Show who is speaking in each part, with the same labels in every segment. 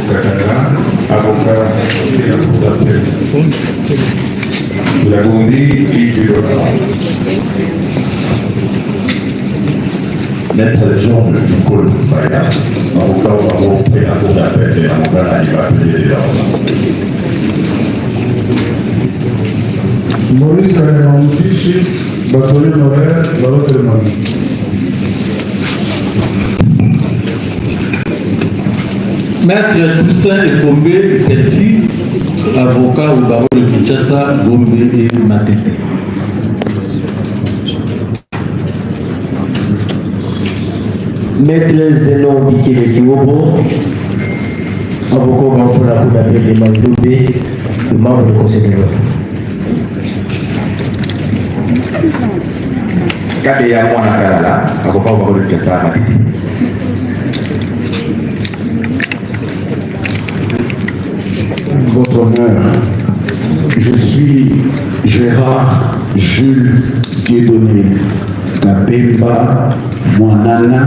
Speaker 1: Katanga, avocat de la Cour d'appel de la Gombe et du Lola. Maître Jean de Nicole Faya, avocat au barreau de la Cour d'appel de l'avocat animateur de la
Speaker 2: Maurice Alemamutishi, Batolé Morel, Balotel Mami.
Speaker 3: Maître Toussaint Ekombe Petit, avocat au barreau de Kinshasa, Gombe et Matete.
Speaker 4: Maître Zénon Bikele Kiobo, avocat pour la Cour d'appel de Mandoubé, le membre du Conseil de l'Ordre.
Speaker 1: Kade ya mwana kalala, avocat au barreau de Kinshasa.
Speaker 2: Votre honneur, je suis Gérard Jules Dieudonné Kapemba Mwanana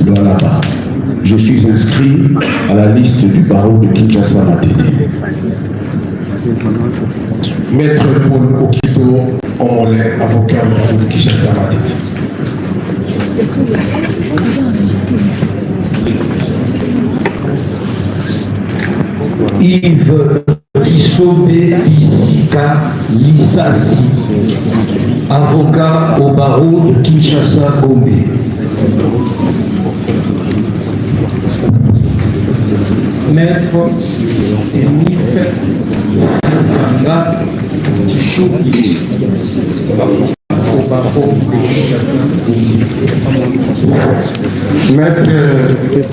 Speaker 2: Lualaba. Je suis inscrit à la liste du barreau de Kinshasa Matete.
Speaker 5: Maître Paul Okito Omolé, avocat au barreau de Kinshasa Matete.
Speaker 4: Yves Kisobe Isika Lissasi, avocat au barreau de Kinshasa Gombe. Maître Emif Kanga Kishobi, au barreau de Kinshasa Gombe.
Speaker 5: Maître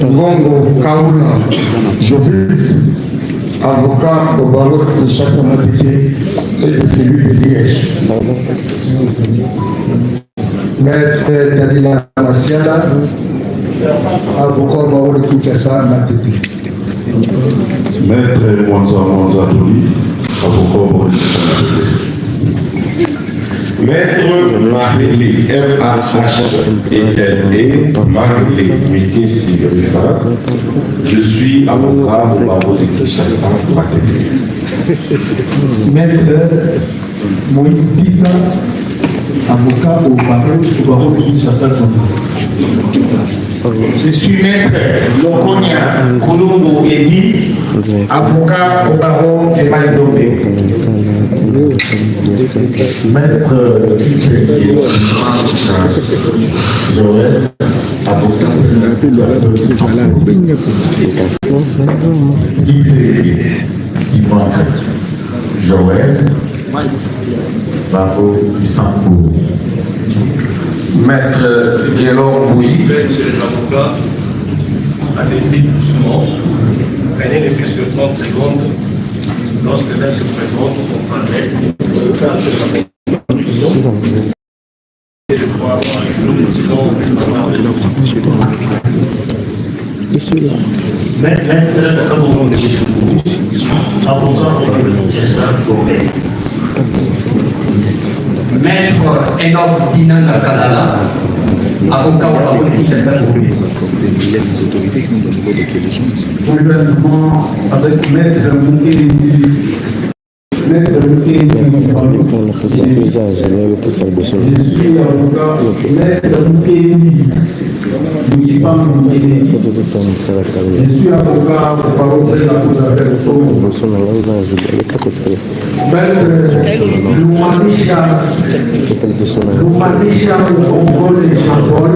Speaker 5: Ngongo Kaoula Jovis, avocat au barreau de Kinshasa Matete et de celui de Liège. Maître Dalila Masiala, avocat au barreau de Kinshasa Matete.
Speaker 1: Maître Mwanza Doli, avocat au barreau de Kinshasa Matete. Maître Marie M-A-H-E-L-E, Marie Mikesi Rifa, je suis avocat au barreau de Kinshasa Matete.
Speaker 2: Maître Moïse Bita, avocat au barreau de Kinshasa Gombe.
Speaker 5: Je suis maître Lokonia Kolombo Edi, avocat au barreau de Maïdombe.
Speaker 1: Maître Joël, avocat Joël, barreau du Sambour.
Speaker 5: Maître Guélon Bouy.
Speaker 6: Monsieur l'avocat, allez-y doucement. Prenez les plus que 30 secondes. Lorsque l'un se présente, on parlait. On peut faire de sa conclusion. Et je crois avoir un jour décidant de parler de
Speaker 4: Maître Enoch Dinanga Kalala, avocat au barreau de Kinshasa Gombe.
Speaker 2: Gouvernement avec Maître Moukeli. Maître Moukeli. Je suis avocat Maître Moukeli. Je suis avocat au barreau de la Cour d'appel de Loumanisha Mongol et Jean-Paul,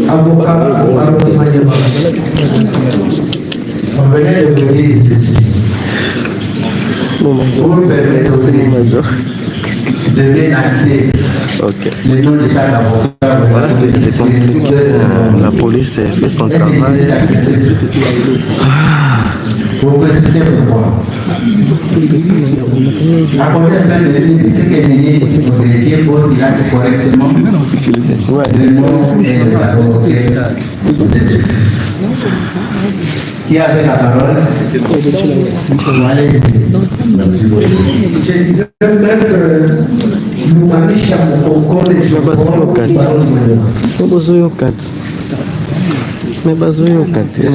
Speaker 2: avocat au barreau de Mayama. On venait de vous dire ceci. Pour me permettre de bien acter le nom de chaque avocat.
Speaker 7: Voilà, c'est compliqué. La police fait son travail.
Speaker 2: Vous précisez pourquoi. À combien de temps de dire ce que vous vérifiez pour dilater correctement le nom et le barreau qui avait la parole?
Speaker 1: Merci beaucoup.
Speaker 2: Je disais maître Loumanisha Mongol et Jean-Paul.
Speaker 7: Mais bazoyo kate.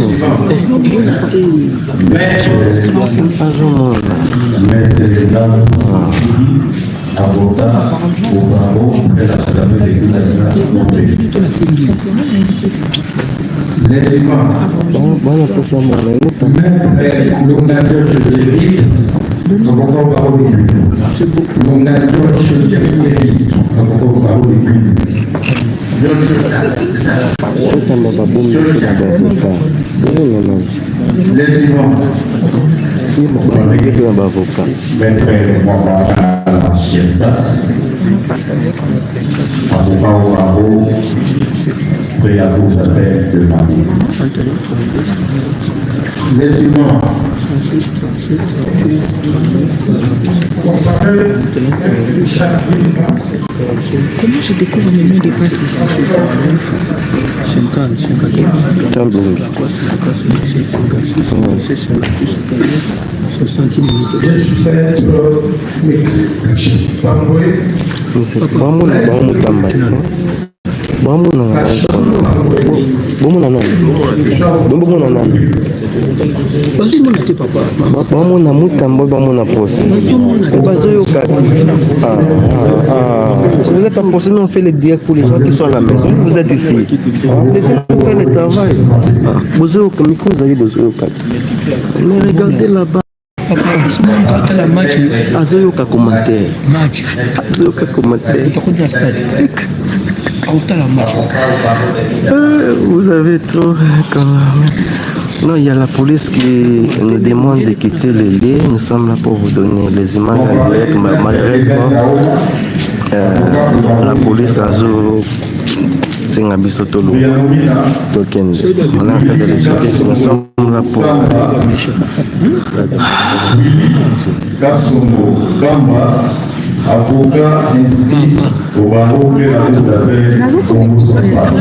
Speaker 1: Avocat au barreau de la Chambre des
Speaker 2: Les imams.
Speaker 7: Bwana pesa mwana yuta.
Speaker 2: L'ondateur Joseph, avocat au barreau des cultes. L'ondateur Joseph, avocat au barreau des cultes.
Speaker 7: Kama babumu kuna bavoka. Sio nani.
Speaker 2: Les imams.
Speaker 7: Kuna bavoka.
Speaker 1: Maître Mwamba sur place. Avocat au barreau, prêt à vous appel de Mali.
Speaker 2: Les imams.
Speaker 8: Comment je découvre mes mains dépassent ici? 50.
Speaker 7: C'est pas mon tamba. Bamona mutambo bamona posi. Bazoyoka. Vous êtes en poste, nous on fait les directs pour les gens qui sont à la maison. Vous êtes ici. Laissez-nous faire le travail. Bazoyoka, micro, vous avez bazoyoka. Mais regardez là-bas.
Speaker 8: La match.
Speaker 7: Azoyoka commentaire.
Speaker 8: Match.
Speaker 7: Azoyoka commentaire. Vous avez trop quand même. Non, il y a la police qui nous demande de quitter le lieu. Nous sommes là pour vous donner les images en direct. Malheureusement, la police a joué Sengabisotolo. Token. On a en train de l'expliquer. Nous sommes là pour.
Speaker 1: Avocat inscrit au barreau de la Cour d'appel Congo Central.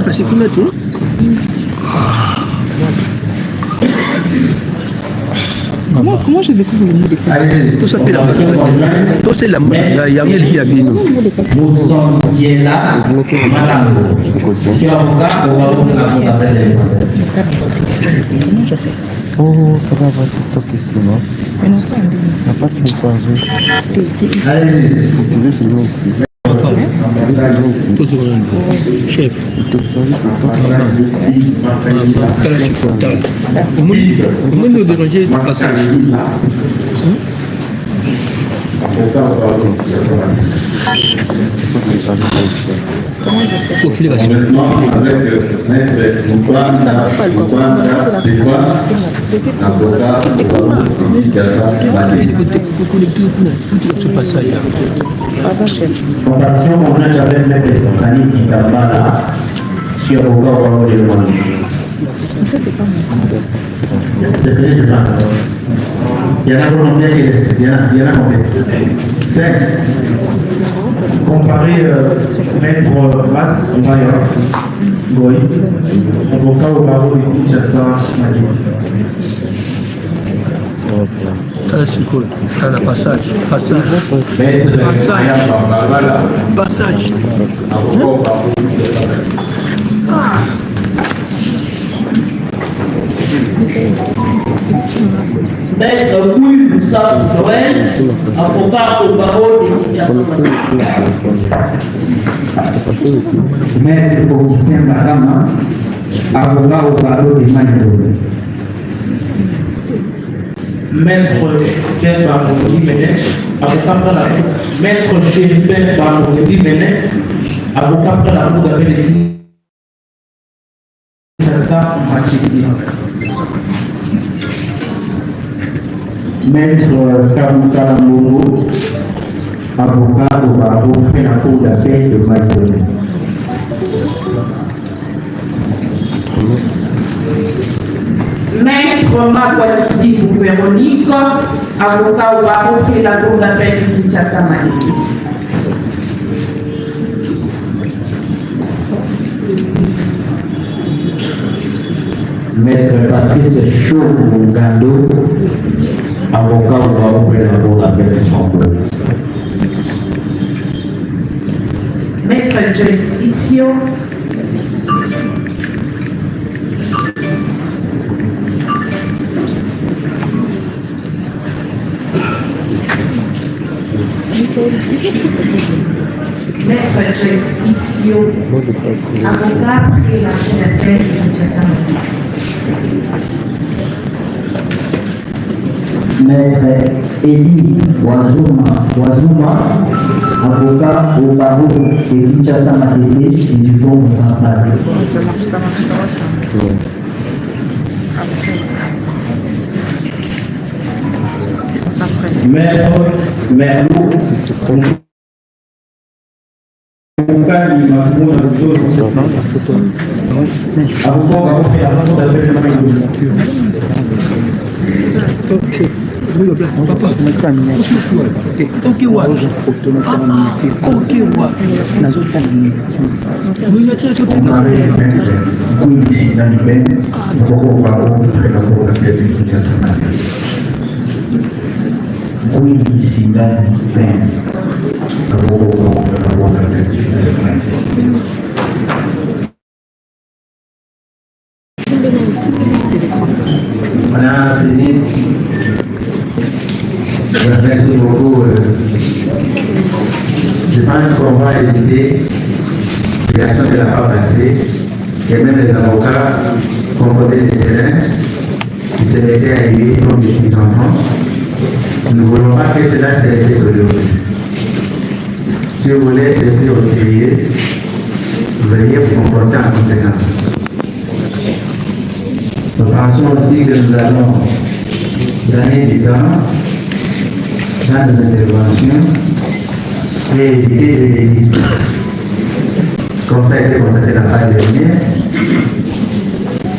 Speaker 8: Comment je découvre le mot de passe? Tout ça, c'est la Yamel qui a dit nous.
Speaker 4: Nous sommes là, madame. Je suis avocat au barreau de la Cour d'appel.
Speaker 8: Comment je fais?
Speaker 7: Oh, ça va avoir TikTok ici, non?
Speaker 8: Mais non, ça on dit.
Speaker 7: Il n'y a pas de télécharger.
Speaker 8: C'est ici.
Speaker 7: Tu veux filmer ici?
Speaker 8: Chef. Au moins nous déranger le passage. Il faut filer la suite. Ce passage.
Speaker 4: Comparaison mon âge avec les personnes qui là sur le corps de l'homme.
Speaker 8: Ça, c'est pas mon.
Speaker 2: C'est vrai, je pense. Il y en a combien? Il y en a combien? 5.
Speaker 6: Comparer Maître Mas Maya Goy, avocat au barreau de Kinshasa, Mali.
Speaker 8: Passage.
Speaker 9: Maître Louis Moussa Joël, avocat au barreau de Kinshasa.
Speaker 4: Maître Augustin Madama, avocat au barreau de Maïdo.
Speaker 9: Maître Pierre Barboudi Ménet, avocat pour la Cour. Maître Géribert Barboudi Ménet, avocat pour la Cour d'appel de Kinshasa, Machidi.
Speaker 4: Maître Kamuka Mogo, avocat au barreau de la Cour d'appel de Maïdo.
Speaker 9: Maître Makwalidi Véronique, avocat au barreau de la Cour d'appel de Kinshasa, Mali.
Speaker 4: Maître Patrice Chou-Gando, avocat au barreau de la Cour d'appel de Sango.
Speaker 9: Maître Joyce Issio,
Speaker 10: Maître Joyce Issio, avocat près la Fédération de Kinshasa.
Speaker 4: Maître Eli Wazuma, avocat au barreau de Kinshasa Matete et du Congo central.
Speaker 9: Maître Merlot, avocat du Macron de
Speaker 2: On a fini. Merci beaucoup. Je pense qu'on va éviter les actions de la fois passée et même les avocats confrontés des terrains qui se mettaient à aider comme des petits-enfants. Nous ne voulons pas que cela se répète aujourd'hui. Si vous voulez être pris au sérieux, veuillez vous comporter en conséquence. Nous pensons aussi que nous allons gagner du temps dans nos interventions et éviter de l'éditer. Comme ça a été constaté la fois dernière,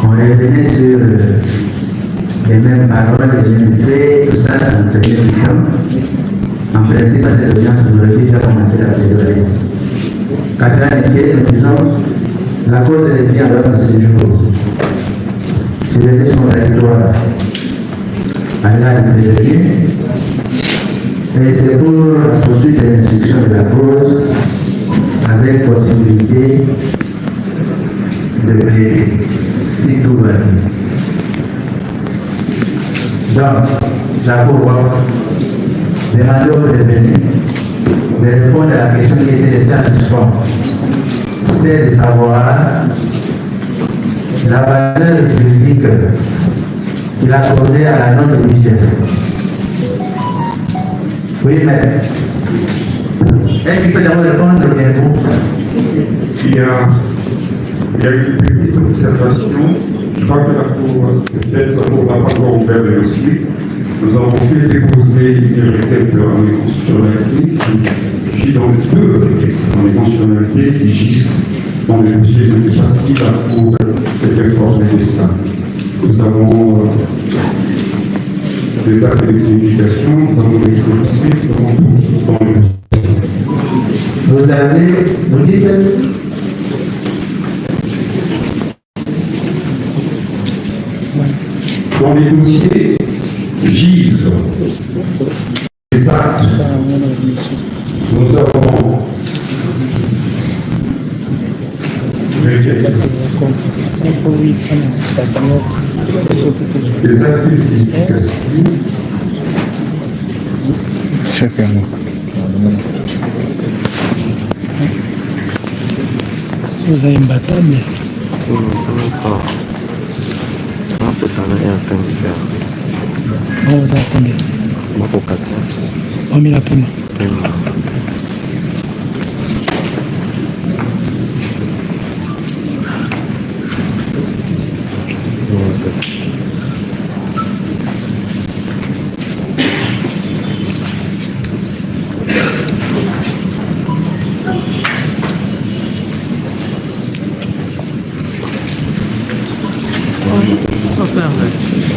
Speaker 2: on revenait sur les mêmes paroles, les mêmes faits, tout ça, ça nous prenait du temps. En principe, à cette audience, nous aurait déjà commencé la plaidoyer. Quand cela n'est nous disons, la cause est bien alors de ce jour. C'est le son de la victoire. Allah est préservé. Et c'est pour la poursuite de l'instruction de la cause avec possibilité de plaider si tout va bien. Donc, la Cour va demander au prévenu de répondre à la question qui était restée en suspens. C'est de savoir la valeur juridique qu'il accordait à la note de Michel. Oui, mais est-ce qu'il peut d'abord répondre bien vous?
Speaker 1: Il y a une petite observation. Je crois que la Cour, peut-être la Cour n'a pas encore ouvert le dossier. Nous avons fait déposer une requête en inconstitutionnalité qui dans les deux requêtes en inconstitutionnalité qui gisent dans le dossier de partie la Cour est informée de ça. Nous avons des actes de signification, nous avons des exécutions, nous avons tout dans le dossier.
Speaker 2: Vous dites
Speaker 1: dans les dossiers gisent les actes. Nous avons des actes de signification.
Speaker 8: Chef Hermé. Vous avez un bâtard, mais. On vous a combien? On met la prime.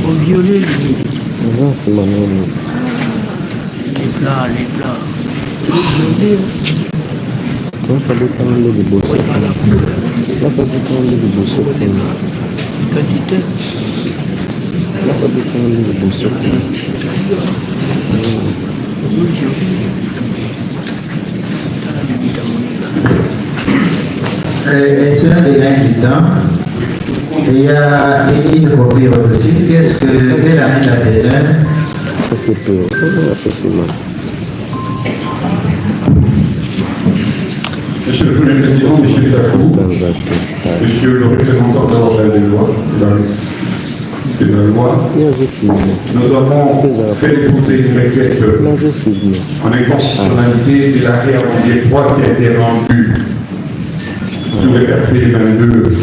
Speaker 8: Au violet, les plats.
Speaker 7: Il fallait prendre les bosses.
Speaker 2: Et cela devient du temps. Et il y a une copie aussi. Qu'est-ce que la tête?
Speaker 7: C'est peu. C'est
Speaker 1: Monsieur le Premier Président, Monsieur Dacou, Monsieur le représentant de l'ordre des lois, de la loi, nous avons fait déposer une requête en inconstitutionnalité de l'arrêt en droit qui a été rendu sur le RP 22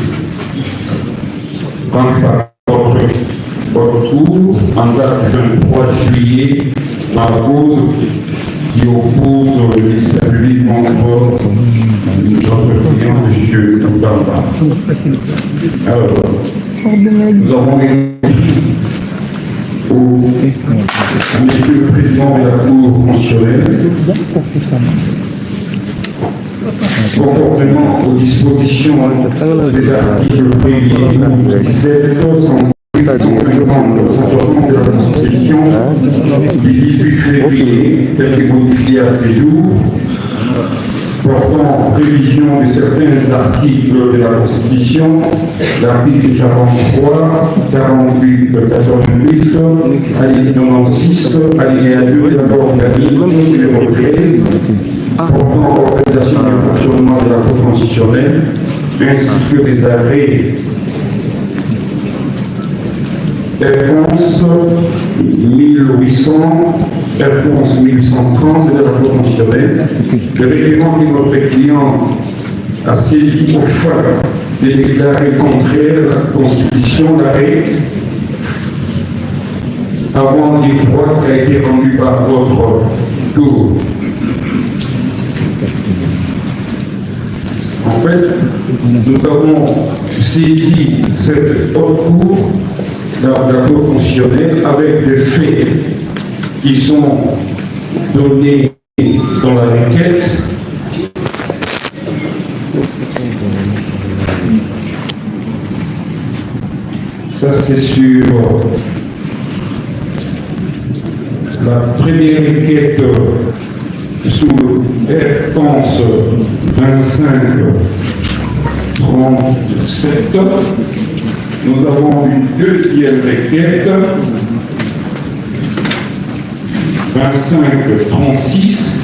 Speaker 1: rendu par votre cour en date du 23 juillet dans la cause qui oppose le ministère public contre notre client, M. Toutamba. Alors, nous avons au Monsieur le Président de la Cour constitutionnelle, conformément aux dispositions des articles 1er 17, 150 de la Constitution du 18 février, tel que modifié à ces jours, portant révision de certains articles de la Constitution, l'article 43, 48, 88, alinéa 96, alinéa 2 de la loi organique numéro 13, portant organisation et fonctionnement de la Cour constitutionnelle, ainsi que des arrêts réponse 1800, réponse 1830 de la Cour constitutionnelle, le règlement que notre client a saisi au fin de déclarer contraire à la Constitution l'arrêt avant du droit qui a été rendu par votre tour. En fait, nous avons saisi cette haute cour, la Cour constitutionnelle, avec les faits qui sont donnés dans la requête. Ça, c'est sur la première requête sous réponse 25-37. Nous avons une deuxième requête, 25-36.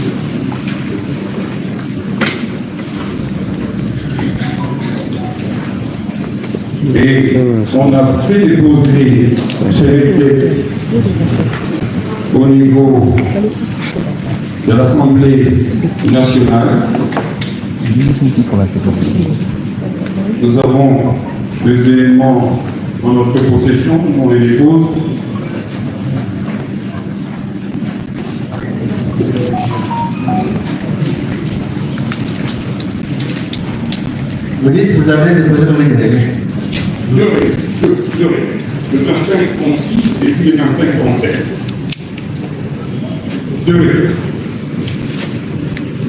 Speaker 1: Et on a fait déposer ces requêtes au niveau de l'Assemblée nationale. Nous avons des éléments dans notre possession, on les dépose.
Speaker 2: Vous dites que vous avez déposé combien de requêtes?
Speaker 1: Deux requêtes. Le 25-36 et puis le 25-37. Deux requêtes.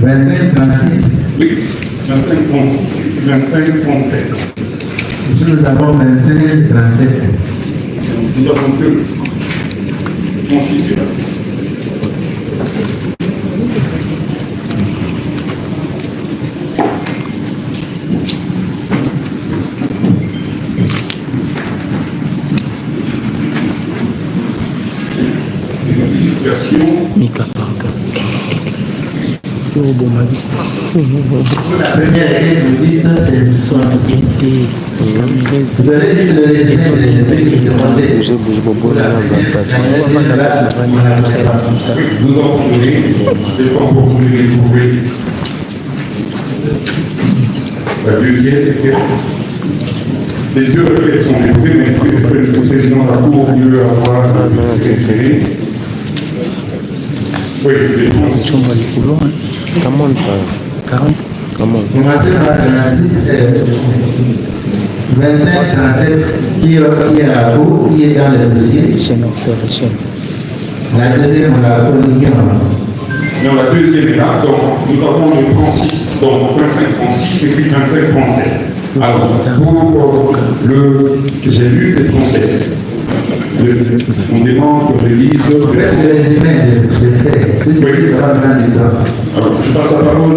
Speaker 2: 25-36.
Speaker 1: Oui, 25-36 et 25-37.
Speaker 2: Ici, nous avons 25-37.
Speaker 1: Nous avons que 36 et 27.
Speaker 2: La première requête, vous dites, c'est le société. Vous allez juste le résumé de ce qui est demandé.
Speaker 1: Nous avons donné des temps pour vous les trouver. La deuxième requête. Les deux requêtes sont déposées, mais le président de la Cour veut avoir référé. Oui, les conditions.
Speaker 7: Comment 40 Comment
Speaker 2: Commencez par 26, 25-37 qui est à la Cour, qui est dans le dossier. La deuxième, on l'a communiqué maintenant.
Speaker 1: Non, la deuxième est là, donc nous avons le 36, donc 25-36 et puis 25-37. Alors, pour le que j'ai lu, le 37. On demande que je lise.
Speaker 2: Faites le résumé des faits. Oui, ça va prendre du temps.
Speaker 1: Alors, je passe la parole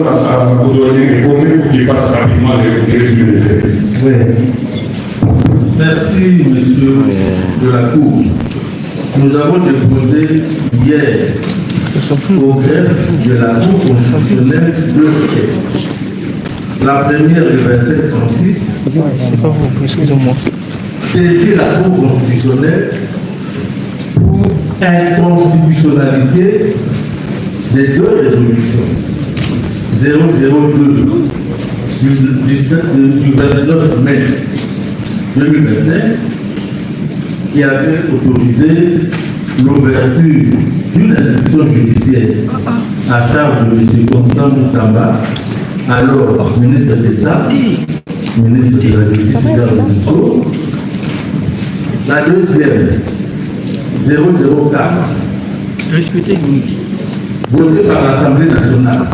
Speaker 1: au doyen Réformé pour qu'il fasse rapidement le résumé des faits.
Speaker 2: Oui.
Speaker 3: Merci, monsieur de la Cour. Nous avons déposé hier au greffe de la Cour constitutionnelle de requête. La première, le verset 36,
Speaker 8: C'est pas vous, excusez-moi.
Speaker 3: saisit la Cour constitutionnelle pour inconstitutionnalité des deux résolutions 002 du 29 mai 2025 qui avait autorisé l'ouverture d'une institution judiciaire à charge de M. Constant Moutamba, alors ministre d'État, ministre de la Justice et de la Révolution. La deuxième, 004, votée par l'Assemblée nationale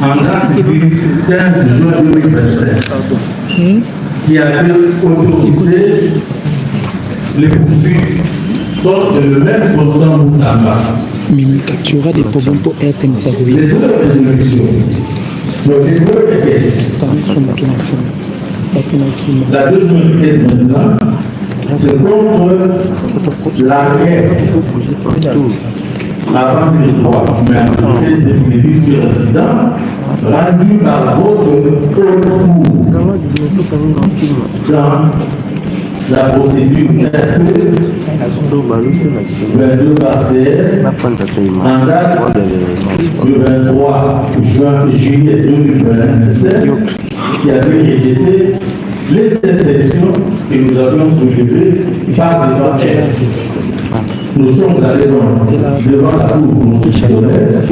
Speaker 3: en date du 15 juin 2025, qui avait autorisé les poursuites contre le même Constant Moutamba.
Speaker 8: Tu auras des problèmes pour être un
Speaker 3: Les deux résolutions, donc les deux requêtes. La deuxième requête maintenant, c'est contre l'arrêt avant le droit, mais en réalité définitive sur l'incident, rendu par votre cour dans la procédure 22 par CR en date du 23 juillet 2025 qui avait rejeté les exceptions que nous avions soulevées par devant elle. Nous sommes allés devant la Cour constitutionnelle,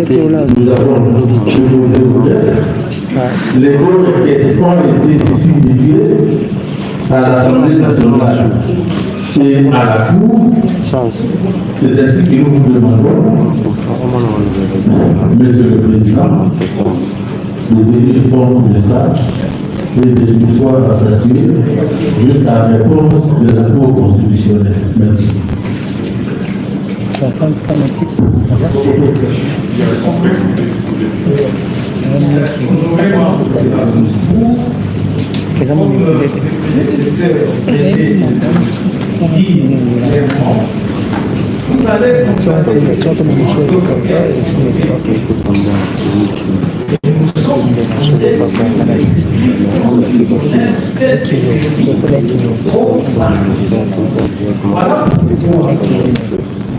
Speaker 3: nous avons proposé au greffe. Les deux requêtes ont été signifiées à l'Assemblée nationale et à la Cour. C'est ainsi que nous vous demandons, Monsieur le Président, de tenir compte de ça et de ce soir à statuer jusqu'à la réponse de la Cour constitutionnelle. Merci.
Speaker 9: Vous allez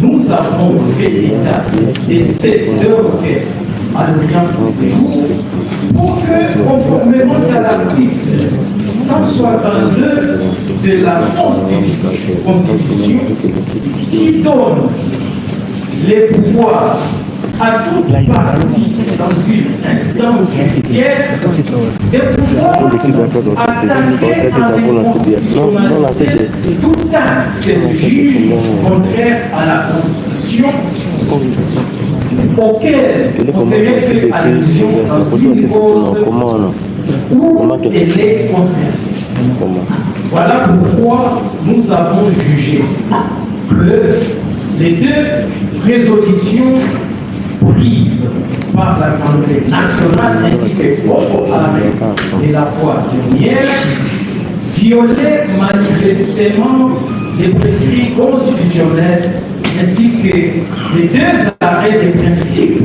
Speaker 9: nous avons fait l'état de ces deux requêtes à l'audience du jour pour que, conformément à l'article 162 de la Constitution, qui donne les pouvoirs à toute partie dans une instance judiciaire, des pouvoirs attaquer en inconstitutionnalité tout acte de juge contraire à la Constitution auquel on serait fait allusion dans une cause où elle est concernée. Voilà pourquoi nous avons jugé que les deux résolutions prises par l'Assemblée nationale ainsi que votre armée de la foi dernière violaient manifestement les prescrits constitutionnels ainsi que les deux arrêts des principes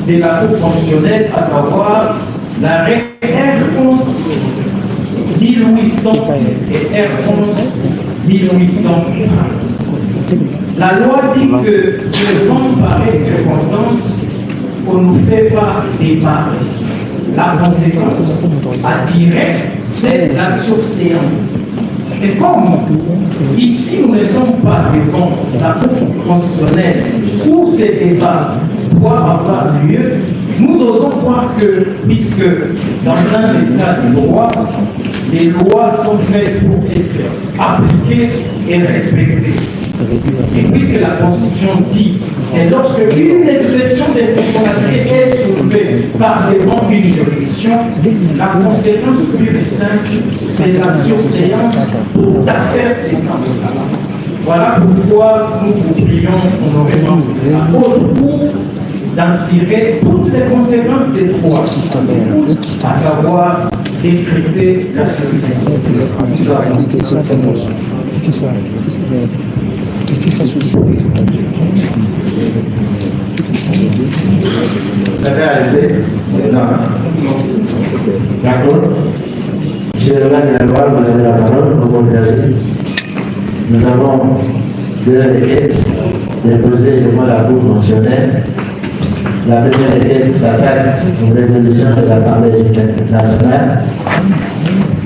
Speaker 9: de la Cour constitutionnelle, à savoir l'arrêt R11 1800 et R11 1830. La loi dit que devant pareille circonstance, on ne fait pas débat. La conséquence à tirer, c'est la surséance. Et comme ici nous ne sommes pas devant la Cour constitutionnelle où ces débats doivent avoir lieu, nous osons croire que, puisque dans un état de droit, les lois sont faites pour être appliquées et respectées. Et puisque la Constitution dit que lorsque une exception des fonctionnalités est soulevée par devant une juridiction, la conséquence pure et simple, c'est la surséance pour affaire cessante. Voilà pourquoi nous vous prions honorément à haute cour d'en tirer toutes les conséquences des droits, à savoir décréter la surséance. Nous avons
Speaker 3: ajouter? Non. D'accord. Monsieur le maire de la loi, vous avez la parole, nous avons deux requêtes déposées devant la Cour constitutionnelle. La première requête s'attaque aux résolutions de l'Assemblée nationale.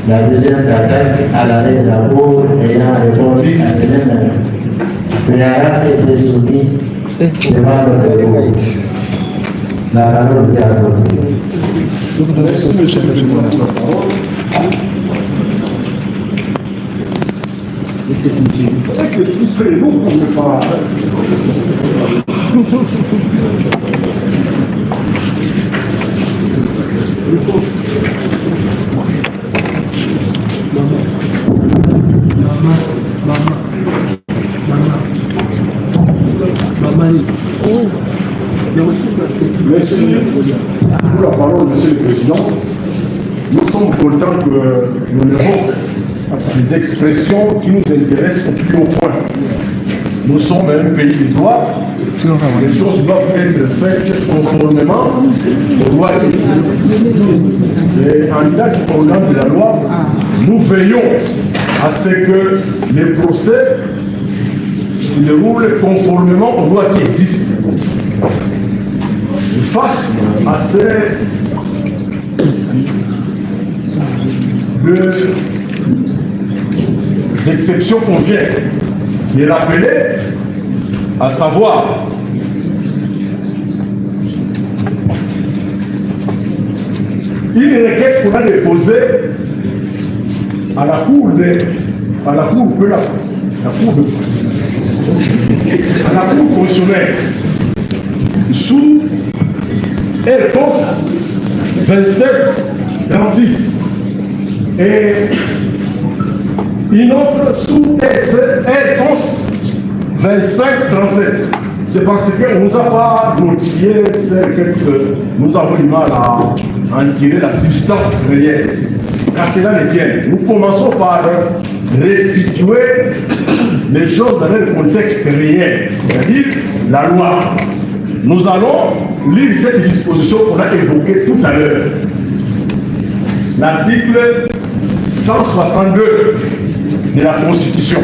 Speaker 3: La deuxième s'attaque à l'arrêt de la Cour ayant répondu à ces mêmes préalables et été soumis devant le Cour. La parole vous est accordée.
Speaker 5: Merci, monsieur le président. C'est que tout ce que nous ne pouvons pas. Merci pour la parole, monsieur le président. Nous sommes contents que nous avons des expressions qui nous intéressent au plus haut point. Nous sommes un pays de droit. Les choses doivent être faites conformément aux lois. Et en tant qu'organe de la loi, nous veillons à ce que les procès se déroulent conformément aux lois qui existent. Face à ces exceptions qu'on vient de rappeler, à savoir une requête qu'on a déposée à la Cour constitutionnelle sous R-Cons 27-36 et une autre sous R-Cons 25-37. C'est parce qu'on ne nous a pas notifié que nous avons du mal à en tirer la substance réelle. Car cela ne tient. Nous commençons par restituer les choses dans leur contexte réel, c'est-à-dire la loi. Nous allons lire cette disposition qu'on a évoquée tout à l'heure. L'article 162 de la Constitution.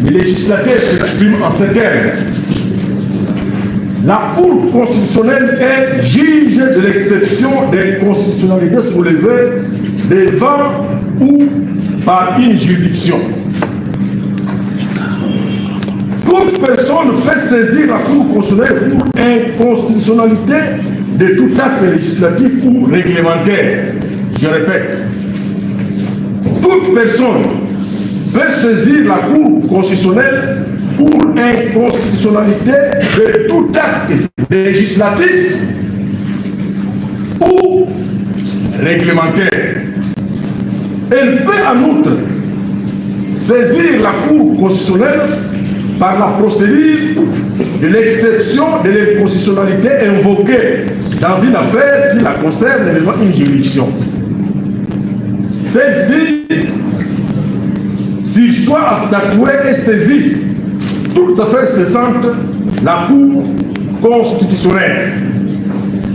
Speaker 5: Le législateur s'exprime en ces termes. La Cour constitutionnelle est juge de l'exception d'inconstitutionnalité soulevée devant ou par une juridiction. Toute personne peut saisir la Cour constitutionnelle pour inconstitutionnalité de tout acte législatif ou réglementaire. Je répète, toute personne peut saisir la Cour constitutionnelle pour inconstitutionnalité de tout acte législatif ou réglementaire. Elle peut en outre saisir la Cour constitutionnelle par la procédure de l'exception de l'inconstitutionnalité invoquée dans une affaire qui la concerne devant une juridiction. Celle-ci, s'il soit à statuer et saisie toute affaire cessante, la Cour constitutionnelle.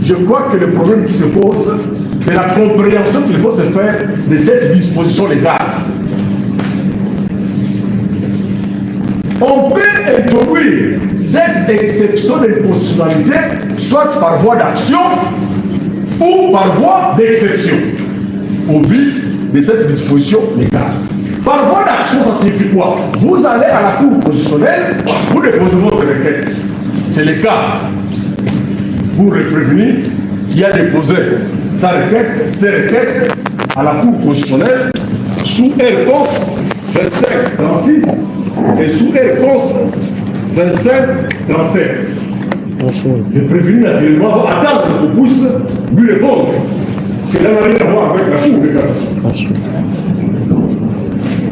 Speaker 5: Je crois que le problème qui se pose, c'est la compréhension qu'il faut se faire de cette disposition légale. On peut introduire cette exception d'inconstitutionnalité soit par voie d'action ou par voie d'exception au vu de cette disposition légale. Par voie d'action, ça signifie quoi? Vous allez à la Cour constitutionnelle, vous déposez votre requête. C'est le cas pour le prévenu qui a déposé sa requête, ses requêtes à la Cour constitutionnelle sous R-Cons 25-36 et sous R-Cons 25-37. Le prévenu, naturellement, va attendre qu'on puisse lui répondre. Cela n'a rien à voir avec la Cour de cassation.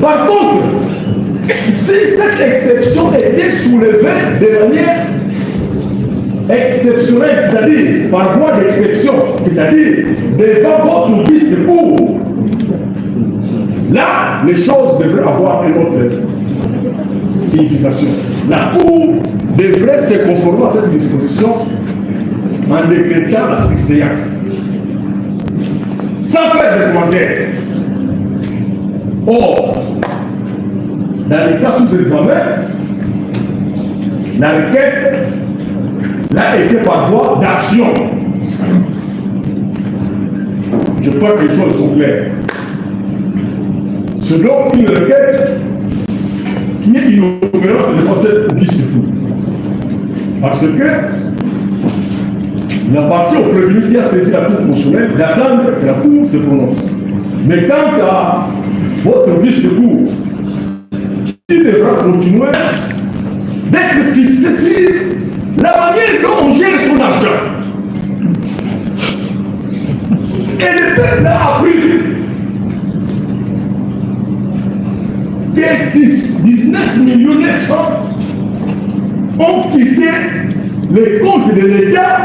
Speaker 5: Par contre, si cette exception était soulevée de manière exceptionnelle, c'est-à-dire par voie d'exception, c'est-à-dire devant votre vice de cour, là, les choses devraient avoir un autre signification. La Cour devrait se conformer à cette disposition en décrétant la séance. Sans faire de commentaires. Or, dans les cas sous examen, la requête l'a été par voie d'action. Je crois que les choses sont claires. C'est donc une requête qui est inopérante de passer au guichet de tout. Parce que il appartient au prévenu qui a saisi la Cour constitutionnelle d'attendre que la Cour se prononce. Mais quant à votre guichet de cour, il devra continuer d'être fixé sur la manière dont on gère son argent. Et le peuple a appris que 19 900 000 ont quitté les comptes de l'État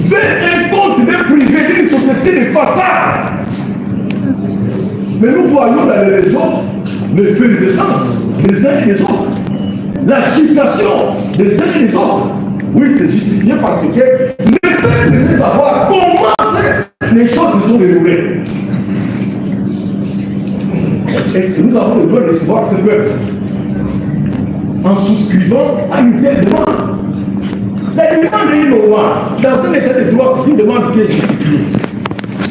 Speaker 5: vers un compte de privé d'une société de façade. Mais nous voyons dans les réseaux l'effervescence des uns et des autres, l'agitation des uns et des autres. Oui, c'est justifié parce que le peuple veut savoir comment les choses se sont déroulées. Est-ce que nous avons besoin de recevoir ce peuple en souscrivant à une telle demande? La demande est normale. Dans un état de droit, c'est une demande qui est justifiée.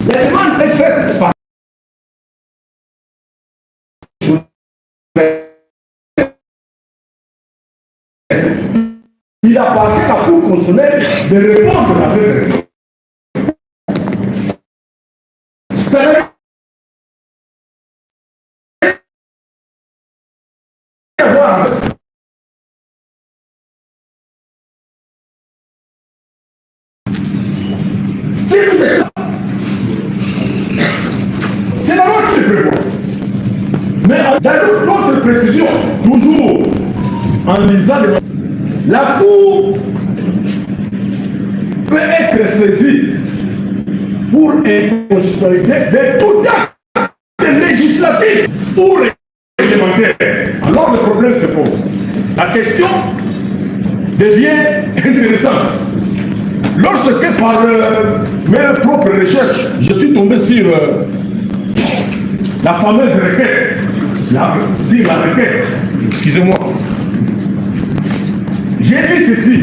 Speaker 5: La demande est faite par il appartient à la Cour constitutionnelle de répondre à cette réponse. C'est la loi qui le prévoit. Mais dans d'autres précisions, toujours en lisant la Cour peut être saisie pour inconstitutionnalité de tout acte législatif ou réglementaire. Alors le problème se pose. La question devient intéressante. Lorsque par mes propres recherches, je suis tombé sur la fameuse requête, sur la requête, excusez-moi, j'ai dit ceci,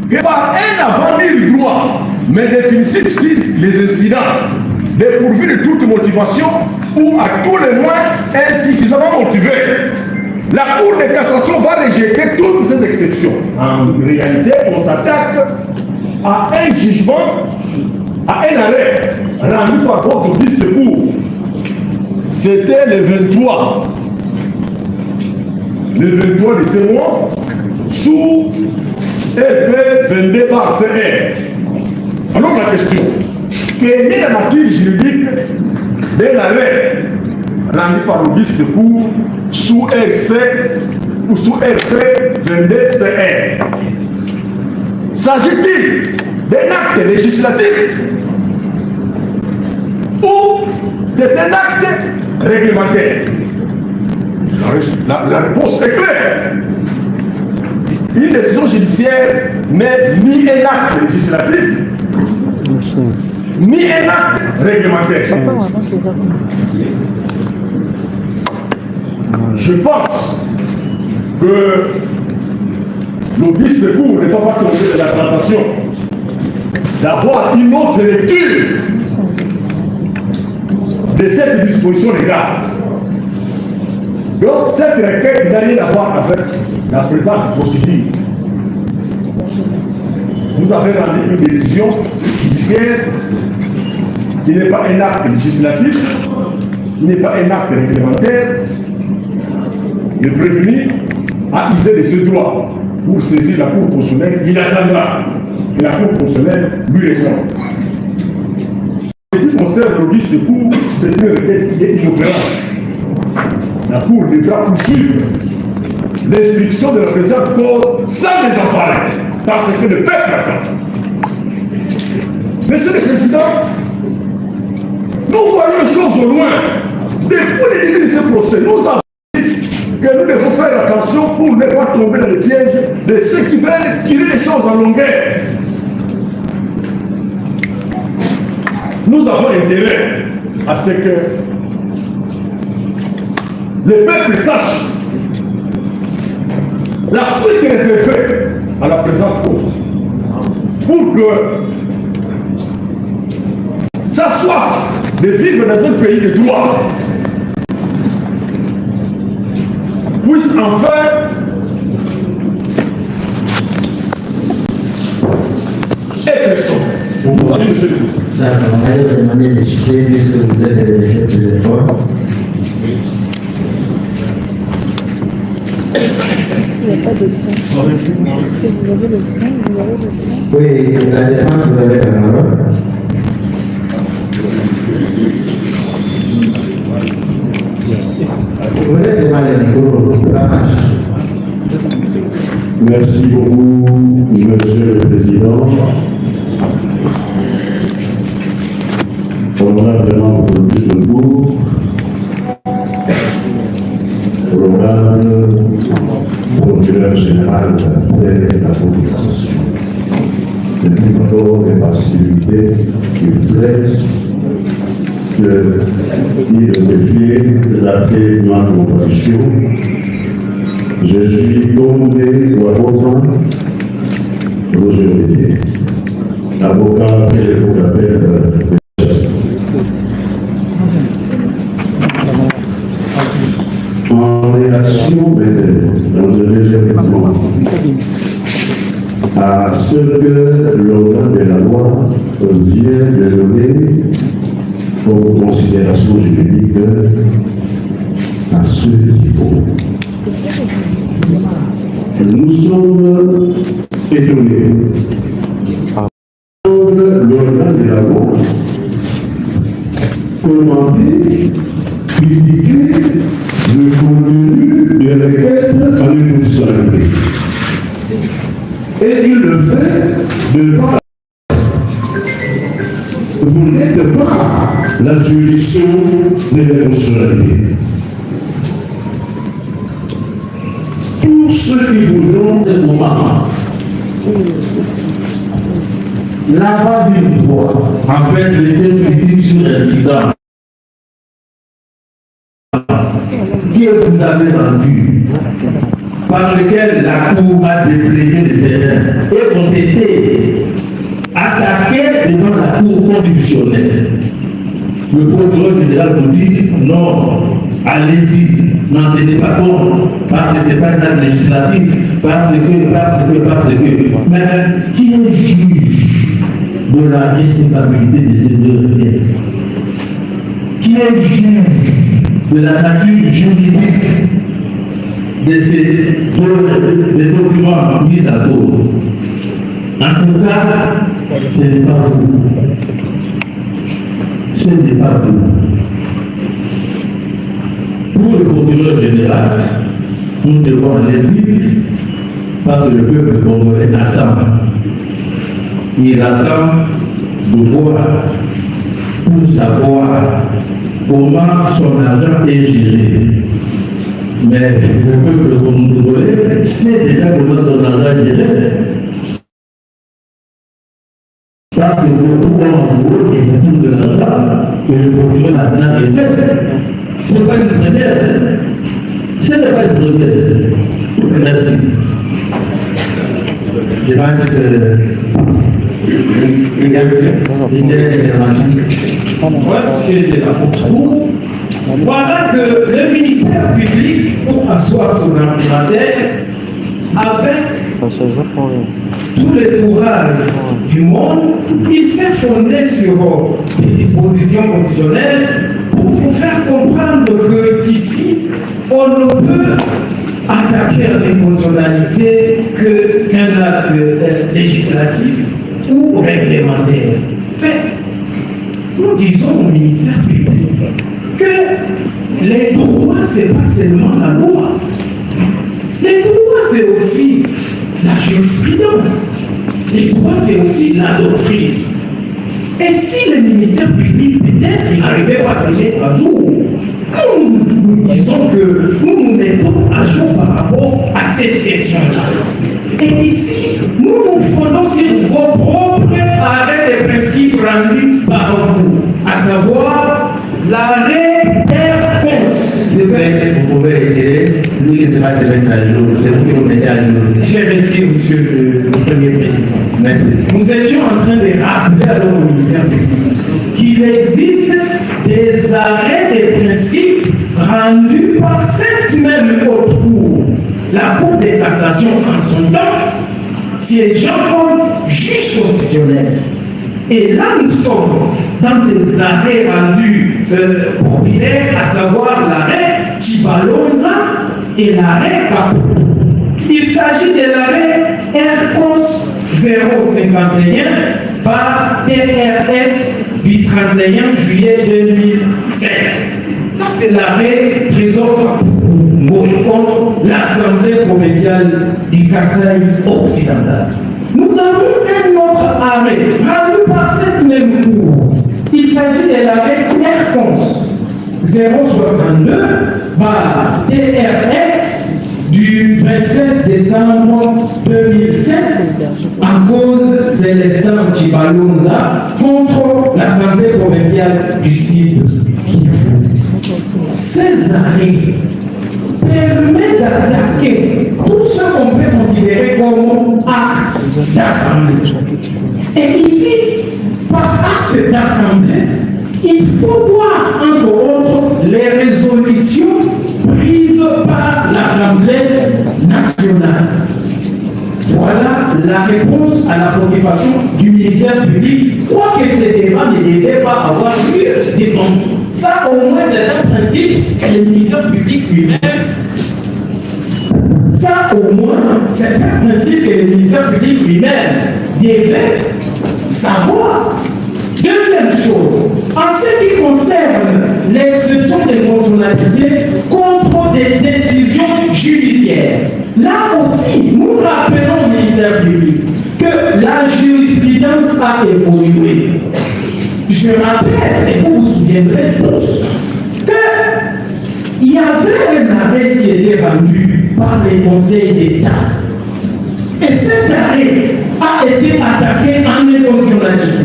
Speaker 5: que par un avenir du droit, mais définitif sur les incidents, dépourvus de toute motivation ou à tous les moins insuffisamment motivés, la Cour de cassation va rejeter toutes ces exceptions. En réalité, on s'attaque à un jugement, à un arrêt rendu par votre vice de cour. C'était le 23 de ce mois, sous EP 22/CR. Alors la question, quelle est la nature juridique de l'arrêt rendu par le vice de cour sous RC ou sous RP 22/CR? S'agit-il d'un acte législatif ou c'est un acte réglementaire? La réponse est claire. Une décision judiciaire n'est ni un acte législatif, ni un acte réglementaire. Je pense que l'office de cour ne va pas tomber de la tentation d'avoir une autre lecture de cette disposition légale. Donc cette requête n'a rien à voir avec la présente procédure. Vous avez rendu une décision judiciaire qui n'est pas un acte législatif, qui n'est pas un acte réglementaire. Le prévenu a usé de ce droit pour saisir la Cour constitutionnelle. Il attendra que la Cour constitutionnelle lui réponde. Ce qui concerne le vice de cour, c'est une requête qui est inopérante. La Cour devra poursuivre l'instruction de la présente cause sans les emparer, parce que le peuple attend. Monsieur le Président, nous voyons les choses au loin. Depuis le début de ce procès, nous avons dit que nous devons faire attention pour ne pas tomber dans le piège de ceux qui veulent tirer les choses en longueur. Nous avons intérêt à ce que le peuple sache la suite réservée à la présente cause. Pour que sa soif de vivre dans un pays de droit puisse enfin être son. Vous allez le service.
Speaker 2: D'accord, on va demander d'expliquer puisque vous êtes le plus fort.
Speaker 11: Il n'y a pas de son. Est-ce que vous avez le son? Vous avez le son?
Speaker 2: Oui, la défense, vous avez la parole. Vous laissez pas le micro, ça marche.
Speaker 3: Merci beaucoup, Monsieur le Président. Honorable membre du groupe, honorable procureur général de la population, le numéro de passivité qui voudrait identifier la très grande opposition. Je suis Condé Ouabotan Roger Olivier, avocat et l'appel de en réaction, dans un deuxième moment, à ce que l'organe de la loi vient de donner comme considération juridique à ce qu'il faut. Nous sommes étonnés. L'organe de la loi commander, critiquer le contenu des requêtes en inconditionnalité. Et il le fait devant. Vous n'êtes pas la juridiction de l'inconditionnalité. Tous ceux qui vous donnent ce moment, l'aval d'une voix avec les définitifs sur l'incident que vous avez rendu, par lequel la Cour a déplégué le terrain et contesté, attaqué devant la Cour constitutionnelle. Le procureur général vous dit non, allez-y, n'en tenez pas compte, parce que ce n'est pas un acte législatif, parce que. Mais qui est juge de la recevabilité de ces deux requêtes? Qui est juge de la nature juridique de ces deux documents mis à cause? En tout cas, ce n'est pas vous. Ce n'est pas vous. Pour le procureur général, nous devons aller vite parce que le peuple congolais attend. Il attend de voir pour savoir comment son argent est géré. Mais le peuple congolais sait déjà comment son argent est géré. Parce que beaucoup ont envoyé beaucoup de l'argent que le procureur n'a rien fait. Ce n'est pas une première. Ce n'est pas une première. Merci. Je pense que il y a une intervention.
Speaker 9: Moi, monsieur de la Cour, voilà que le ministère public, pour asseoir son argumentaire, avec tout le courage du monde, il s'est fondé sur des dispositions constitutionnelles pour vous faire comprendre que d'ici, on ne peut attaquer l'inconstitutionnalité qu'un acte législatif ou réglementaire. Mais nous disons au ministère public que les droits, ce n'est pas seulement la loi. Les droits, c'est aussi la jurisprudence. Les droits, c'est aussi la doctrine. Et si le ministère public, peut-être, il n'arrivait pas à signer un jour, nous disons que nous nous mettons à
Speaker 2: vous pouvez retirer, lui qui va se mettre à jour, c'est vous qui vous mettez à jour.
Speaker 9: Je retire, monsieur le Premier Président.
Speaker 2: Merci.
Speaker 9: Nous étions en train de rappeler à notre ministère public qu'il existe des arrêts de principe rendus par cette même haute cour, la Cour de cassation en son temps, siégeant comme juge constitutionnel. Et là, nous sommes dans des arrêts rendus populaires, à savoir l'arrêt Chibalonza et l'arrêt Capoue. Il s'agit de l'arrêt RCOS 051 par TRS du 31 juillet 2007. Ça, c'est l'arrêt Trésor contre l'Assemblée provinciale du Kasaï occidental. Nous avons un autre arrêt rendu par cette même cour. Il s'agit de l'arrêt RCOS 062 par TRS du 27 décembre 2007 en cause Célestin Chibalonza contre l'Assemblée provinciale du Sud Kivu. Ces arrêts permettent d'attaquer tout ce qu'on peut considérer comme acte d'assemblée. Et ici, par acte d'assemblée, il faut voir entre autres les résolutions prises par l'Assemblée nationale. Voilà la réponse à la préoccupation du ministère public, quoique ce débat ne devait pas avoir lieu d'étendre. Ça, au moins, c'est un principe que le ministère public lui-même, ça, au moins, c'est un principe que le ministère public lui-même devait savoir. Deuxième chose, en ce qui concerne l'exception des constitutionnalités contre des décisions judiciaires, là aussi, nous rappelons au ministère public que la jurisprudence a évolué. Je rappelle, et vous vous souviendrez tous, qu'il y avait un arrêt qui était rendu par les conseils d'État. Et cet arrêt a été attaqué en inconstitutionnalité.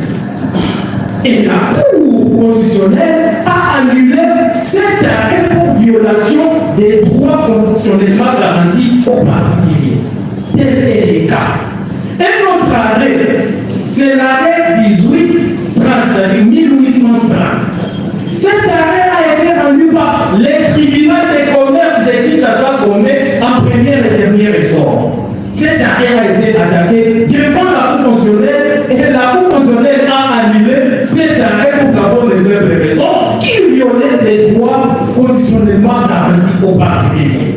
Speaker 9: Et la Cour constitutionnelle a annulé cet arrêt pour violation des droits constitutionnellement garantis aux particuliers. Tel est le cas. Un autre arrêt, c'est l'arrêt 1830. Cet arrêt a été rendu par les tribunaux de commerce de Kinshasa-Gomé en premier et dernier ressort. Cet arrêt a été attaqué devant la Cour constitutionnelle et la Cour constitutionnelle a annulé cet arrêt pour la bonne et simple raison qu'il violait les droits constitutionnellement garantis aux particuliers.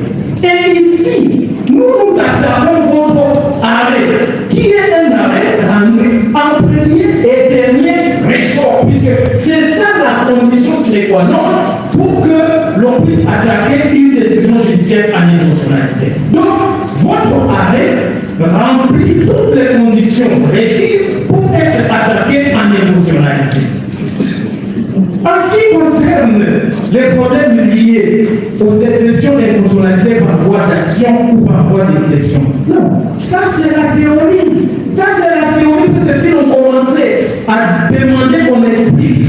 Speaker 9: Et ici, nous attaquons votre arrêt, qui est un arrêt rendu en premier et dernier ressort, puisque c'est ça la condition sine qua non pour que l'on puisse attaquer une décision judiciaire en inconstitutionnalité. Donc, votre arrêt remplit toutes les conditions requises pour être attaqué en inconstitutionnalité. En ce qui concerne les problèmes liés aux exceptions d'inconstitutionnalité par voie d'action ou par voie d'exception, non, ça c'est la théorie. Ça c'est la théorie, parce que si on commençait à demander qu'on explique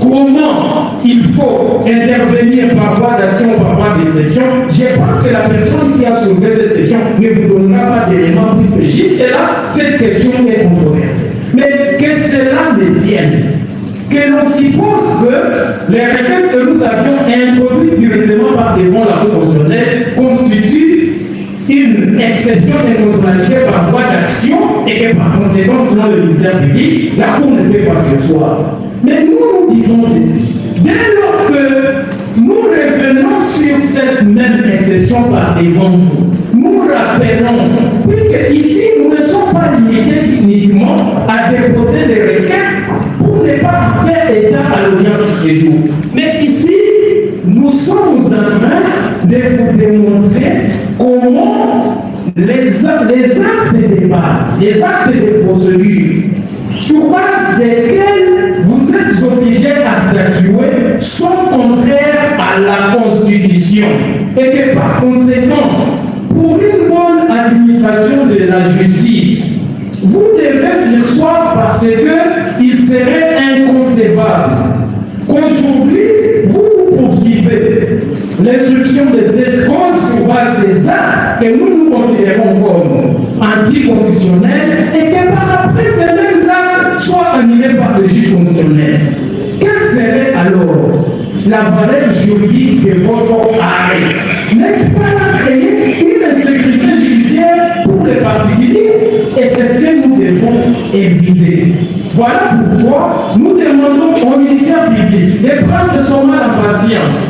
Speaker 9: comment il faut intervenir par voie d'action ou par voie d'exception, je pense que la personne qui a soulevé cette question ne vous donnera pas d'éléments, puisque jusque-là, cette question est controversée. Mais que cela ne tienne, que l'on suppose que les requêtes que nous avions introduites directement par devant la Cour constitutionnelle constituent une exception d'inconstitutionnalité par voie d'action et que par conséquent, selon le ministère public, la Cour ne peut pas se soir. Mais nous disons ceci. Dès lors que nous revenons sur cette même exception par devant vous, nous rappelons, puisque ici nous ne sommes pas limités uniquement à déposer des requêtes pour ne pas faire état à l'audience des jours. Mais ici, nous sommes en train de vous démontrer comment les actes de base, les actes de procédure, sur base desquels vous êtes obligés à statuer, sont contraires à la Constitution. Et que par conséquent, pour une bonne administration de la justice, vous devez surseoir parce qu'il serait inconcevable qu'aujourd'hui, vous poursuivez l'instruction des étrons sur base des actes que nous considérons comme anticonstitutionnels et que par après ces mêmes actes soient annulés par le juge constitutionnel. Quelle serait alors la valeur juridique de votre arrêt? N'est-ce pas créer une insécurité judiciaire pour les particuliers? Et c'est ce que nous devons éviter. Voilà pourquoi nous demandons au ministère public de prendre son mal en patience,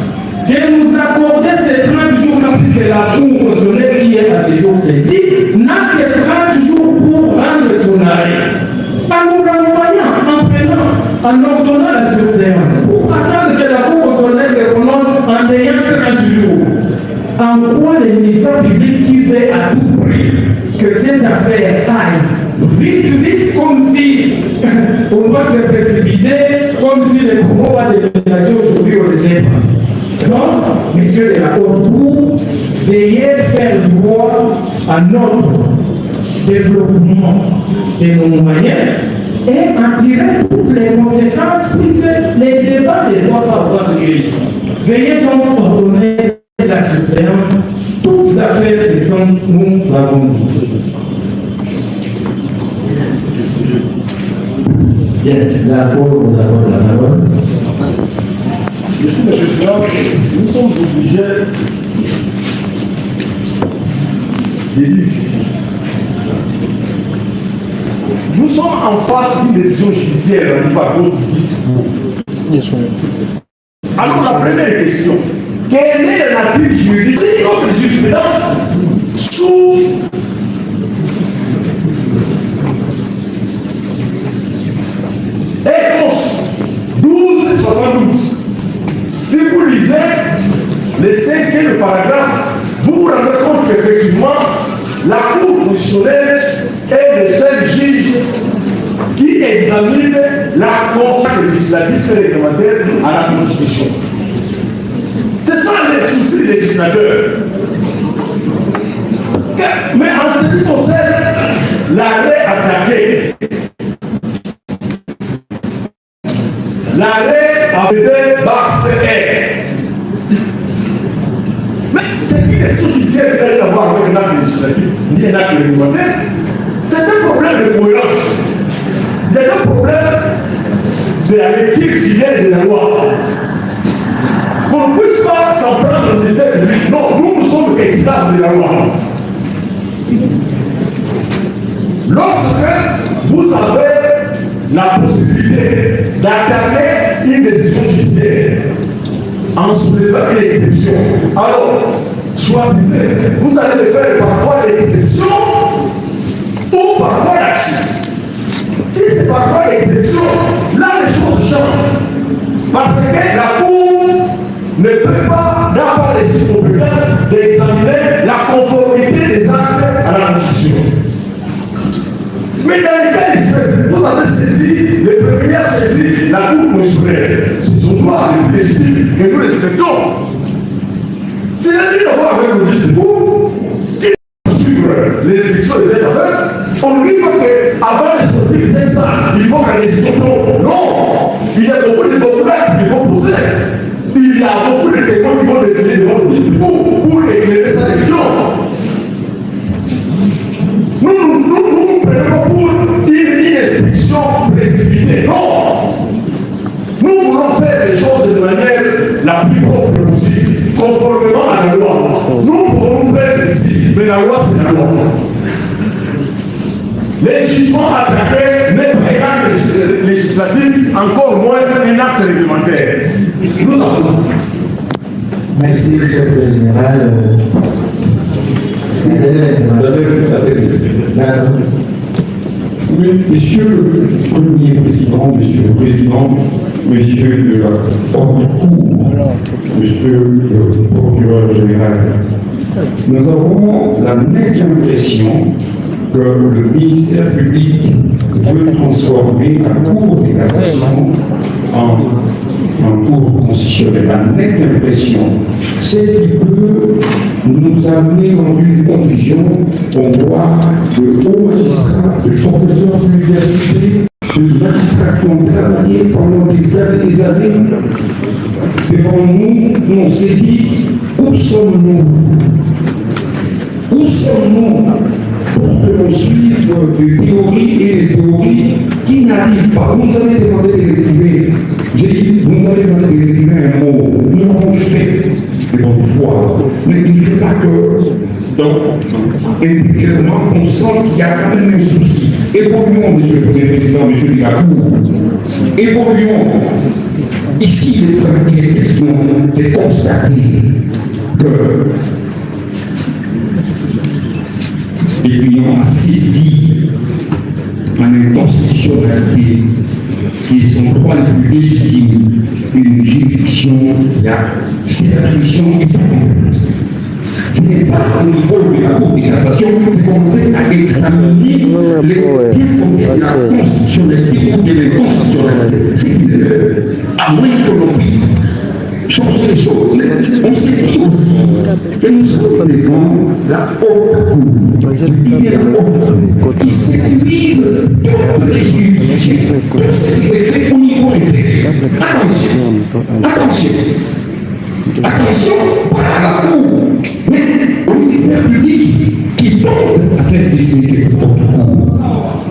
Speaker 9: de nous accorder ces 30 jours, puisque la Cour constitutionnelle qui est à ce jour saisie n'a que 30 jours pour rendre son arrêt. En nous renvoyant, en prenant, en ordonnant la surséance, pour attendre que la Cour constitutionnelle se prononce en ayant 30 jours. En quoi le ministère public qui fait à tout prix que cette affaire aille vite, comme si on doit se précipiter, comme si le combat va déménager aujourd'hui, on ne sait pas. Donc, messieurs de la Haute Cour, veuillez faire droit à notre développement de nos moyens et en tirer toutes les conséquences, puisque les débats ne doivent pas avoir lieu ici. Veuillez donc ordonner la surséance. Toutes affaires cessantes, nous avons dit.
Speaker 3: Bien, la Cour nous accorde la parole.
Speaker 5: Merci, M. le Président. Nous sommes obligés de dire ceci. Nous sommes en face d'une décision judiciaire rendue par votre ministre. Alors, la première question, quelle est la nature juridique de notre jurisprudence sous Réponse 1272. Si vous lisez le 5e paragraphe, vous vous rendrez compte qu'effectivement, la Cour constitutionnelle est le seul juge qui examine la constance législative et réglementaire à la Constitution. C'est ça les soucis législateurs. Mais en ce qui concerne l'arrêt attaqué, l'arrêt AVD BAC-CR. Mais ce qui est sous-judiciaire n'a rien à voir avec un acte législatif ni un acte réglementaire. C'est un problème de cohérence. C'est un problème de la lecture fidèle de la loi. On ne puisse pas s'en prendre au ministère public. Non, nous sommes esclaves de la loi. Lorsque vous avez la possibilité d'attaquer une décision judiciaire en soulevant une exception, alors choisissez. Vous allez le faire par voie d'exception ou par voie d'action. Si c'est par voie d'exception, là les choses changent. Parce que la Cour ne peut pas, n'a pas les compétences d'examiner la conformité des actes à la Constitution. Mais dans les cas d'espèce, vous avez saisi, le premier a saisi la Cour constitutionnelle. C'est son droit légitime que nous respectons. C'est la vie d'avoir avec le discours qui doit suivre les élections des affaires. On ne dit pas qu'avant de sortir c'est ça, il faut qu'un décision tombe. Non! Il y a beaucoup de documents qu'il faut poser. Il y a beaucoup de témoins qui vont définir devant le discours pour éclairer sa région. Nous prenons pour une restriction précipitée. Non! Nous voulons faire les choses de manière la plus propre possible, conformément à la loi. Nous pouvons nous perdre ici, mais la loi c'est la loi. Les jugements attaqués n'est pas un acte législatif, encore moins un acte réglementaire. Nous avons.
Speaker 2: Merci, M. le Président général.
Speaker 1: Oui, Monsieur le Premier Président, Monsieur le Président, Monsieur de la Haute Cour, Monsieur le Procureur Général, nous avons la nette impression que le ministère public veut transformer la Cour des cassations en Cour constitutionnelle. La nette impression, c'est qu'il peut nous amener dans une confusion. On voit de hauts magistrats, de professeurs d'université, de magistrats qui ont travaillé pendant des années devant nous. On s'est dit
Speaker 12: sommes-nous? Où sommes-nous pour que l'on suive des théories et des théories qui n'arrivent pas? Vous nous avez demandé de retirer. J'ai dit, vous nous avez demandé de retirer un mot. Nous l'avons fait de bonne foi. Mais il ne fait pas que. Donc, intérieurement, on sent qu'il y a quand même un souci. Évoluons, monsieur le Premier Président, monsieur Ligacourt. Évoluons. Ici, il est question de constater que l'Union a saisi en inconstitutionnalité qui est son droit le plus légitime, une juridiction qui a cette juridiction et sa compétence. Ce n'est pas au niveau de la Cour de cassation de commencer à examiner les défauts de la constitutionnalité ou de l'inconstitutionnalité. À moins que l'on puisse changer les choses. Mais on s'est dit aussi que nous sommes devant la haute cour. Je dis la haute cour qui sécurise toutes les juridictions, tout ce qui s'est fait au niveau intérieur. Attention, attention à la cour, mais au ministère public qui tente à faire décider cette haute cour.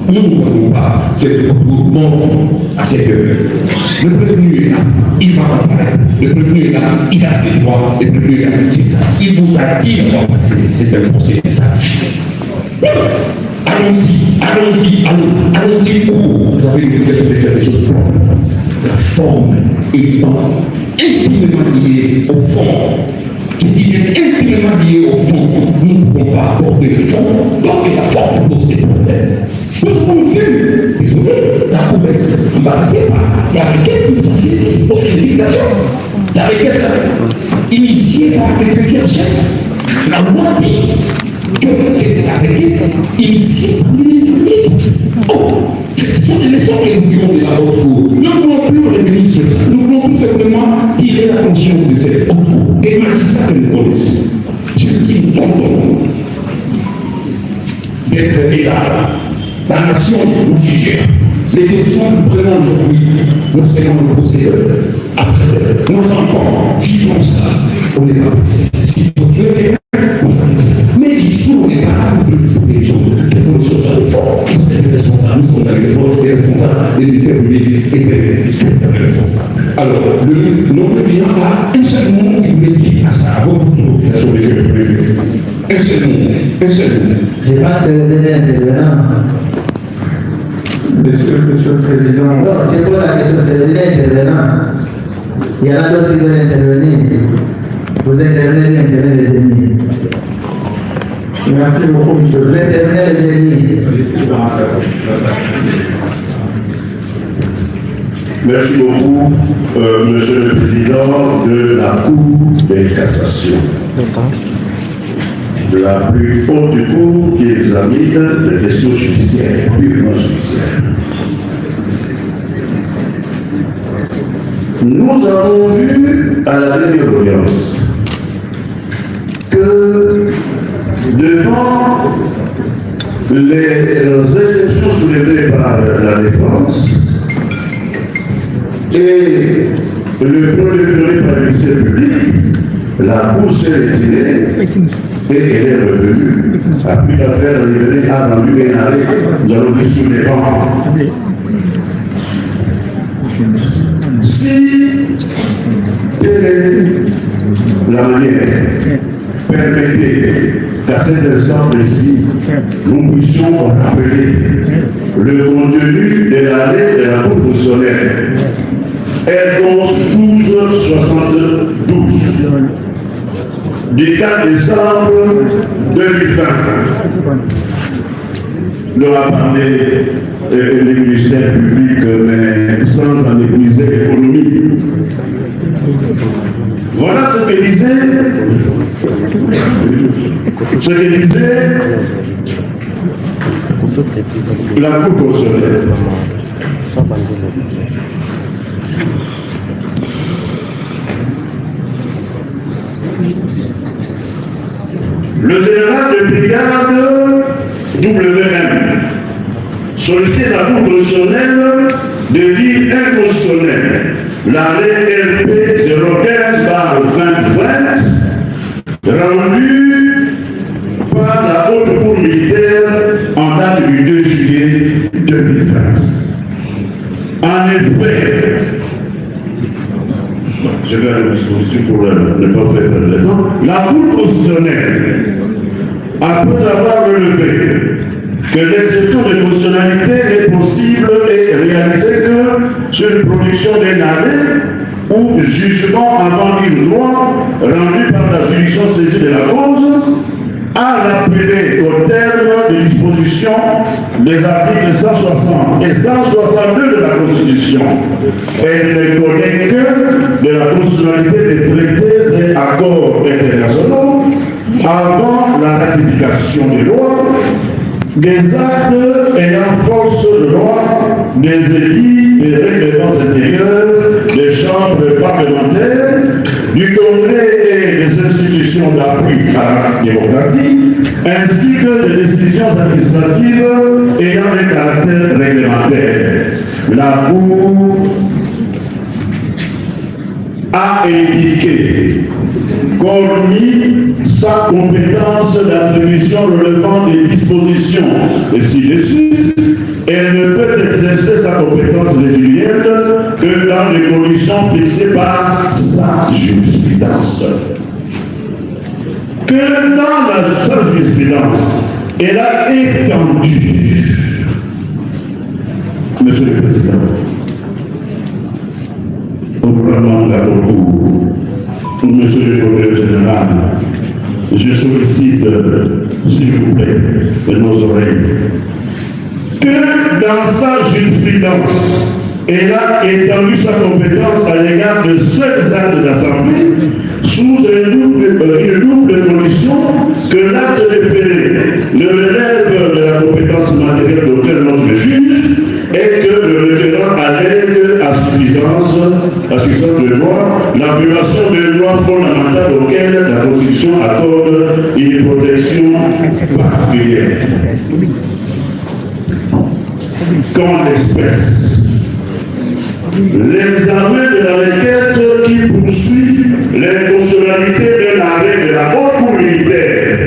Speaker 12: Nous ne voyons pas cette haute cour bon à cette heure. Le prévenu est là, il va en parler. Le prévenu est là, il a ses droits. Le prévenu est là, c'est ça. Il vous a dit de passer. C'est un conseil de ça. Allons-y où vous avez l'obligation de faire des choses propres. La forme est intimement liée au fond. Je dis intimement liée au fond. Nous ne pouvons pas aborder le fond, donc la forme pose des problèmes. Nous avons vu, désolé, la Cour est embarrassée par la requête qui consiste aux félicitations. La requête initiée par le préfet chef. La loi dit que c'était la requête initiée par le ministre public. Oh, ce sont des leçons que nous tirons de la haute cour. Nous ne voulons plus revenir sur ça. Nous voulons tout simplement tirer l'attention de cette haute cour. Et magistrats que nous connaissons. Ce qui nous contente d'être là. La nation nous juge. Les décisions que nous prenons aujourd'hui, nous serons le procédure. Après, nos enfants vivons ça. On n'est pas passé. S'il faut tuer, on va le faire. Mais ici, on n'est pas là pour faire des choses. Faisons des choses à l'effort. Vous êtes responsables, nous sommes les responsables des ministères publics et des responsables. Alors, notre client a un seul mot qui voulait dire à ça, à votre autorisation, les jeunes premiers ministres. Un seul mot.
Speaker 2: Je pense que c'est le dernier intervenant.
Speaker 12: Monsieur le Président.
Speaker 2: Non, je pose la question, c'est le dernier intervenant. Il y en a d'autres qui veulent intervenir. Vous intervenez les derniers.
Speaker 12: Merci beaucoup, monsieur.
Speaker 2: Vous intervenez les derniers.
Speaker 13: Merci beaucoup, monsieur le Président de la Cour de cassation. La plus haute cour qui examine les questions judiciaires, purement judiciaires. Nous avons vu à la dernière audience que devant les exceptions soulevées par la défense et le problème donné par le ministère public, la Cour s'est retirée et elle est revenue. Après l'affaire révélée a rendu un arrêt, nous allons dire sous les bancs. Si telle est la manière, permettez qu'à cet instant précis, nous puissions rappeler le contenu de l'arrêt de la Cour constitutionnelle. R11 1272 du 4 décembre 2020. Nous avons parlé du ministère public, mais sans en épuiser l'économie. Voilà ce que disait la Cour constitutionnelle. Le général de brigade WM sollicite la Cour constitutionnelle de lire inconstitutionnel l'arrêt RP 015/2020 rendu par la Haute Cour militaire en date du 2 juillet 2020. En effet, je vais à la disposition pour ne pas faire le temps, la Cour constitutionnelle, après avoir relevé que l'exception de constitutionnalité n'est possible et réalisée que sur une production d'un arrêt ou jugement avant une loi rendu par la juridiction saisie de la cause, a rappelé au terme des dispositions des articles 160 et 162 de la Constitution. Elle ne connaît que de la constitutionnalité des traités et accords internationaux avant la ratification des lois, des actes ayant force de loi, des édits et règlements intérieurs, des chambres parlementaires, du Congrès et des institutions d'appui à la démocratie, ainsi que des décisions administratives ayant un caractère réglementaire. La Cour a indiqué qu'hormis sa compétence d'attribution relevant des dispositions ci-dessus, elle ne peut exercer sa compétence résiliente que dans les conditions fixées par sa jurisprudence. Que dans la seule jurisprudence, elle a étendu, Monsieur le Président, au gouvernement de la Cour, Monsieur le Gouverneur général, je sollicite, s'il vous plaît, de nos oreilles, que dans sa jurisprudence, elle a étendu sa compétence à l'égard de seuls actes d'assemblée sous une double condition que l'acte référé ne relève de la compétence matérielle d'aucun autre juge et que le requérant allègue à suffisance de loi la violation des lois fondamentales auxquelles la Constitution accorde une protection particulière. Qu'en l'espèce, l'examen de la requête qui poursuit l'inconstitutionnalité de l'arrêt de la Haute Cour militaire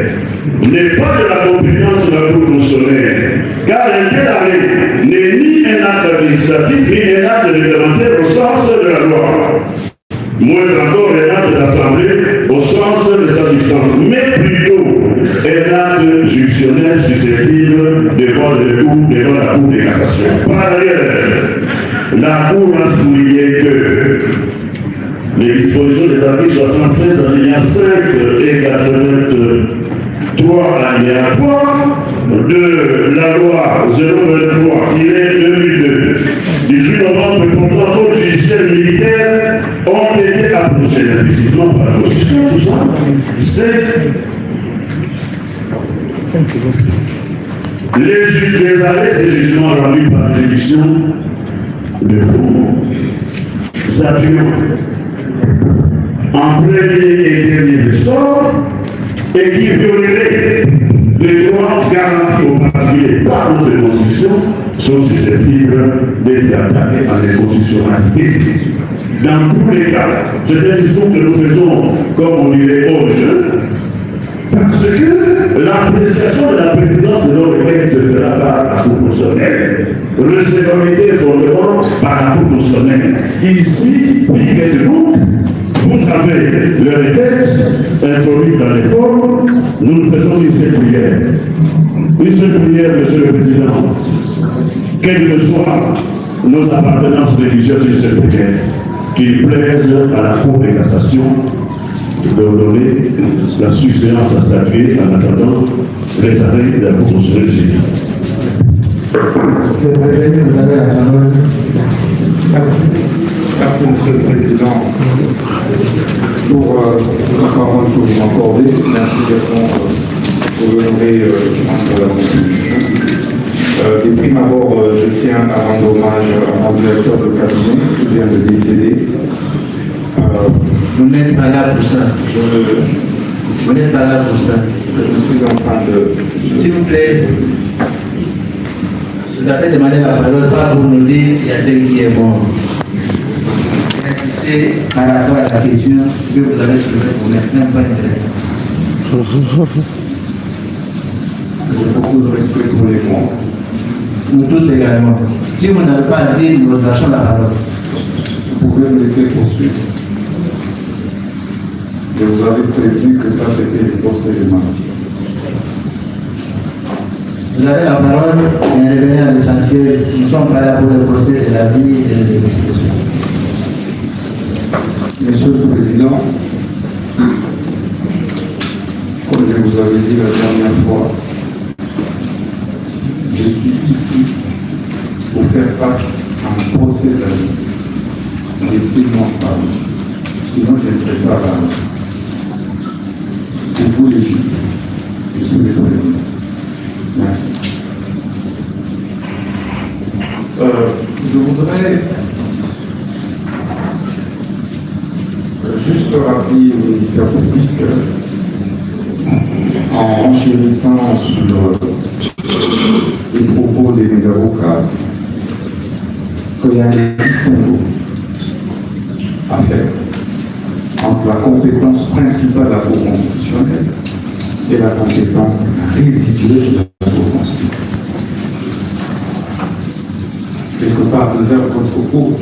Speaker 13: n'est pas de la compétence de la Cour constitutionnelle, car un tel arrêt n'est ni un acte administratif ni un acte réglementaire au sens de la loi, moins encore un acte d'assemblée au sens de sa substance, mais plutôt un acte juridictionnel susceptible devant la Cour de cassation. Par ailleurs, la Cour a souligné que les dispositions des articles 76 alinéa 5 et 83 alinéa 3 de la loi 023-2002 18 novembre portant code judiciaire militaire ont été approchées implicitement par la Constitution. Tout ça, c'est les arrêts et jugements rendus par la juridiction de faux appuyons en premier et dernier ressort et qui violerait les droits garantis aux particuliers par notre Constitution sont susceptibles d'être attaqués par les constitutionnalités. Dans tous les cas, c'est un discours que nous faisons, comme on dirait, au jeu, parce que l'appréciation de la présidence de nos requêtes se fera par la Cour constitutionnelle, recevabilité et fondement par la Cour constitutionnelle. Ici, nous, vous avez les requêtes introduites dans les formes, nous faisons une seule prière. Une seule prière, Monsieur le Président, quelles que soient nos appartenances religieuses, une seule prière, qu'il plaise à la Cour de cassation de donner la suffisance à statuer en attendant les arrêts de la Cour constitutionnelle.
Speaker 14: Merci. Merci, Monsieur le Président, pour la parole que vous m'accordez. Merci pour honorer la Constitution. De prime abord, je tiens à rendre hommage à mon directeur de cabinet qui vient de décéder.
Speaker 2: Vous n'êtes pas là pour ça. Vous n'êtes pas là pour ça.
Speaker 14: Je suis en train de...
Speaker 2: S'il vous plaît, je vous appelle demander la parole, pas pour nous dire il y a tel qui est mort. C'est par rapport à la question que vous avez soulevée pour maintenant, pas une
Speaker 14: J'ai beaucoup de respect pour les mots.
Speaker 2: Nous tous également. Si vous n'avez pas dit, nous achons la parole.
Speaker 14: Vous pouvez me laisser poursuivre. Je vous avais prévenu que ça c'était le procès de ma vie.
Speaker 2: Vous avez la parole, mais revenez à l'essentiel. Nous ne sommes pas là pour le procès de la vie et de l'expression.
Speaker 14: Monsieur le Président, comme je vous avais dit la dernière fois, je suis ici pour faire face à un procès de la vie. Laissez-moi parler, sinon je ne serai pas là. C'est vous les juges, je suis le président. Merci. Je voudrais juste rappeler au ministère public, en renchérissant sur les propos de mes avocats, qu'il y a un distinguo à faire entre la compétence principale de la Cour constitutionnelle et la compétence résiduelle de la Cour constitutionnelle. Quelque part, vers votre cour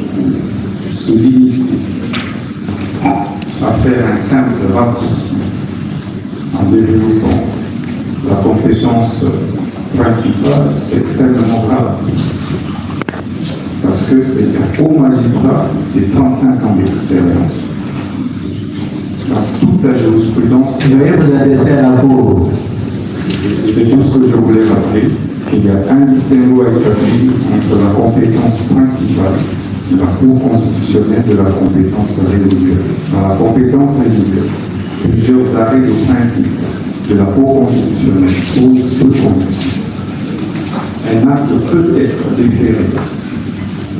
Speaker 14: se limiter à faire un simple raccourci en développant la compétence principale, c'est extrêmement grave. Parce que c'est un haut magistrat de 35 ans d'expérience. Dans toute la jurisprudence,
Speaker 2: Je vais vous adresser à la Cour.
Speaker 14: c'est tout ce que je voulais rappeler, qu'il y a un distinguo à établir entre la compétence principale de la Cour constitutionnelle de la compétence résiduelle. Dans la compétence résiduelle, plusieurs arrêts de principe de la Cour constitutionnelle posent deux conditions. Un acte peut être déféré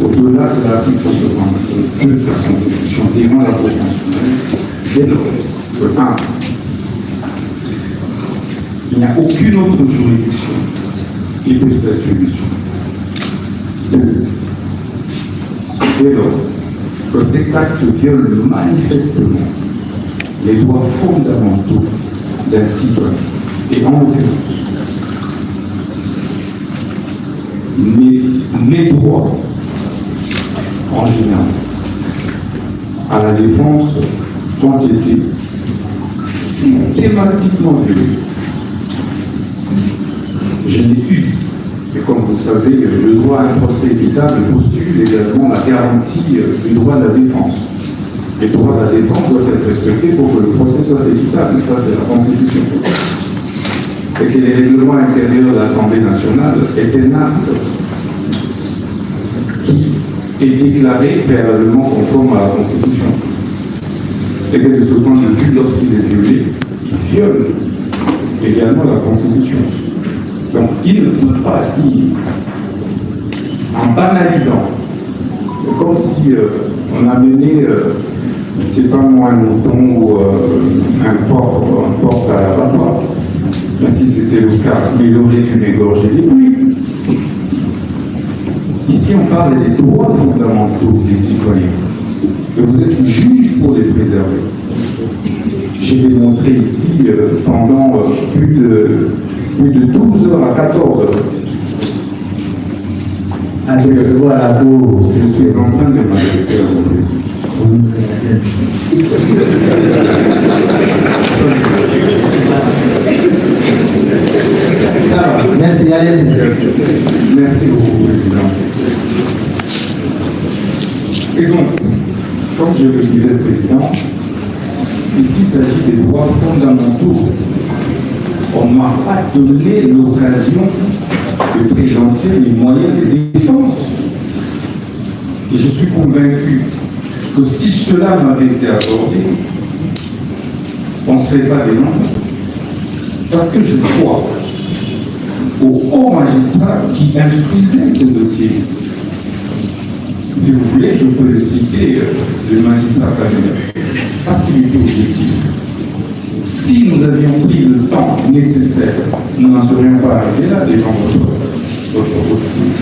Speaker 14: au-delà de l'article 162 de la Constitution devant la Cour constitutionnelle dès lors que 1. Il n'y a aucune autre juridiction qui peut statuer dessus. 2. Dès lors que cet acte viole manifestement les droits fondamentaux d'un citoyen, et en l'occurrence, mes droits en général à la défense ont été systématiquement violés. Je n'ai eu, et comme vous le savez, le droit à un procès équitable postule également la garantie du droit de la défense. Les droits de la défense doivent être respectés pour que le procès soit équitable, et ça c'est la Constitution. Et que les règlements intérieurs de l'Assemblée nationale est un acte qui est déclaré préalablement conforme à la Constitution. Et que de ce point de vue, lorsqu'il est violé, il viole également la Constitution. Donc il ne peut pas dire, en banalisant, comme si on a mené, c'est pas moi un mouton ou un porc à l'abattoir, mais si c'est le cas, mais il aurait dû m'égorger les couilles. Ici on parle des droits fondamentaux des citoyens, et vous êtes juge pour les préserver. J'ai démontré ici pendant plus de 12 heures à 14 heures.
Speaker 2: Adressez-vous à la Cour.
Speaker 14: Je suis en train de m'adresser à mon président.
Speaker 2: Merci, allez-y.
Speaker 14: Merci beaucoup, Président. Et donc, comme je le disais, Président, ici il s'agit des droits fondamentaux. On ne m'a pas donné l'occasion de présenter les moyens de défense. Et je suis convaincu que si cela m'avait été accordé, on ne serait pas dénoncé. Parce que je crois au haut magistrat qui instruisait ce dossier. Si vous voulez, je peux le citer, le magistrat Kabila, parce qu'il était objectif. Si nous avions pris le temps nécessaire, nous n'en serions pas arrivés là devant votre refus.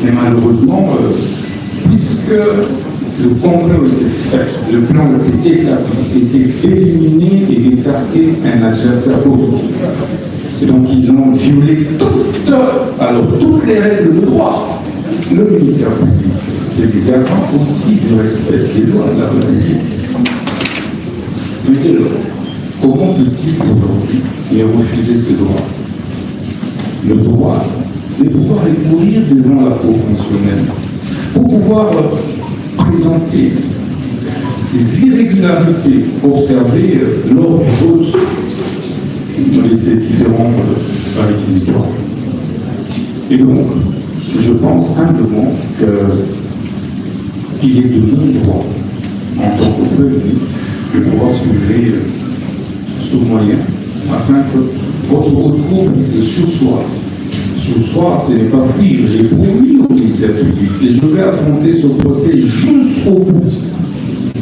Speaker 14: Mais malheureusement, puisque le complot était fait, le plan était établi, c'était éliminé et l'État écarter un adversaire politique. Et donc ils ont violé toutes les règles de droit. Le ministère public, c'est le garant aussi du respect des lois de la République. Mais dès lors, comment peut-il aujourd'hui les refuser ces droits? Le droit de pouvoir mourir devant la cour constitutionnelle pour pouvoir présenter ces irrégularités observées lors du vote de ces différents réquisitoires. Et donc, je pense humblement qu'il est de mon droit, en tant que prévenu, de pouvoir suivre ce moyen afin que votre recours puisse sursoir. Sursoir, ce n'est pas fuir. J'ai promis au ministère public et je vais affronter ce procès jusqu'au bout.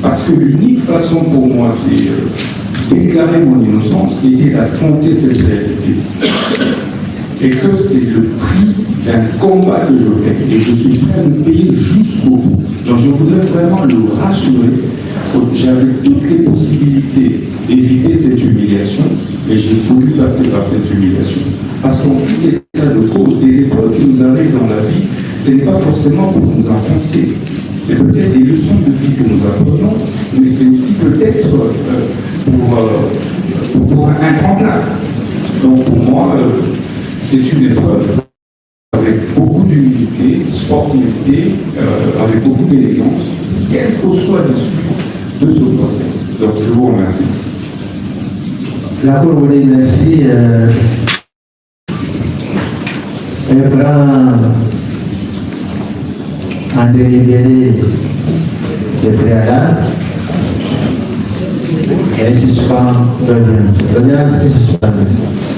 Speaker 14: Parce que l'unique façon pour moi de déclarer mon innocence était d'affronter cette réalité. Et que c'est le prix d'un combat que je gagne. Et je suis prêt à le payer jusqu'au bout. Donc je voudrais vraiment le rassurer que j'avais toutes les possibilités d'éviter cette humiliation. Et j'ai voulu passer par cette humiliation. Parce qu'en tout état de cause, des épreuves qui nous arrivent dans la vie, ce n'est pas forcément pour nous enfoncer. C'est peut-être des leçons de vie que nous apprenons, mais c'est aussi peut-être pour un tremplin. Donc pour moi, c'est une épreuve avec beaucoup d'humilité, sportivité, avec beaucoup d'élégance, quel que soit l'issue de ce procès. Donc je vous remercie.
Speaker 2: La Cour vous dit merci. Elle prend en délibéré le préalable et suspend l'audience. L'audience est suspendue.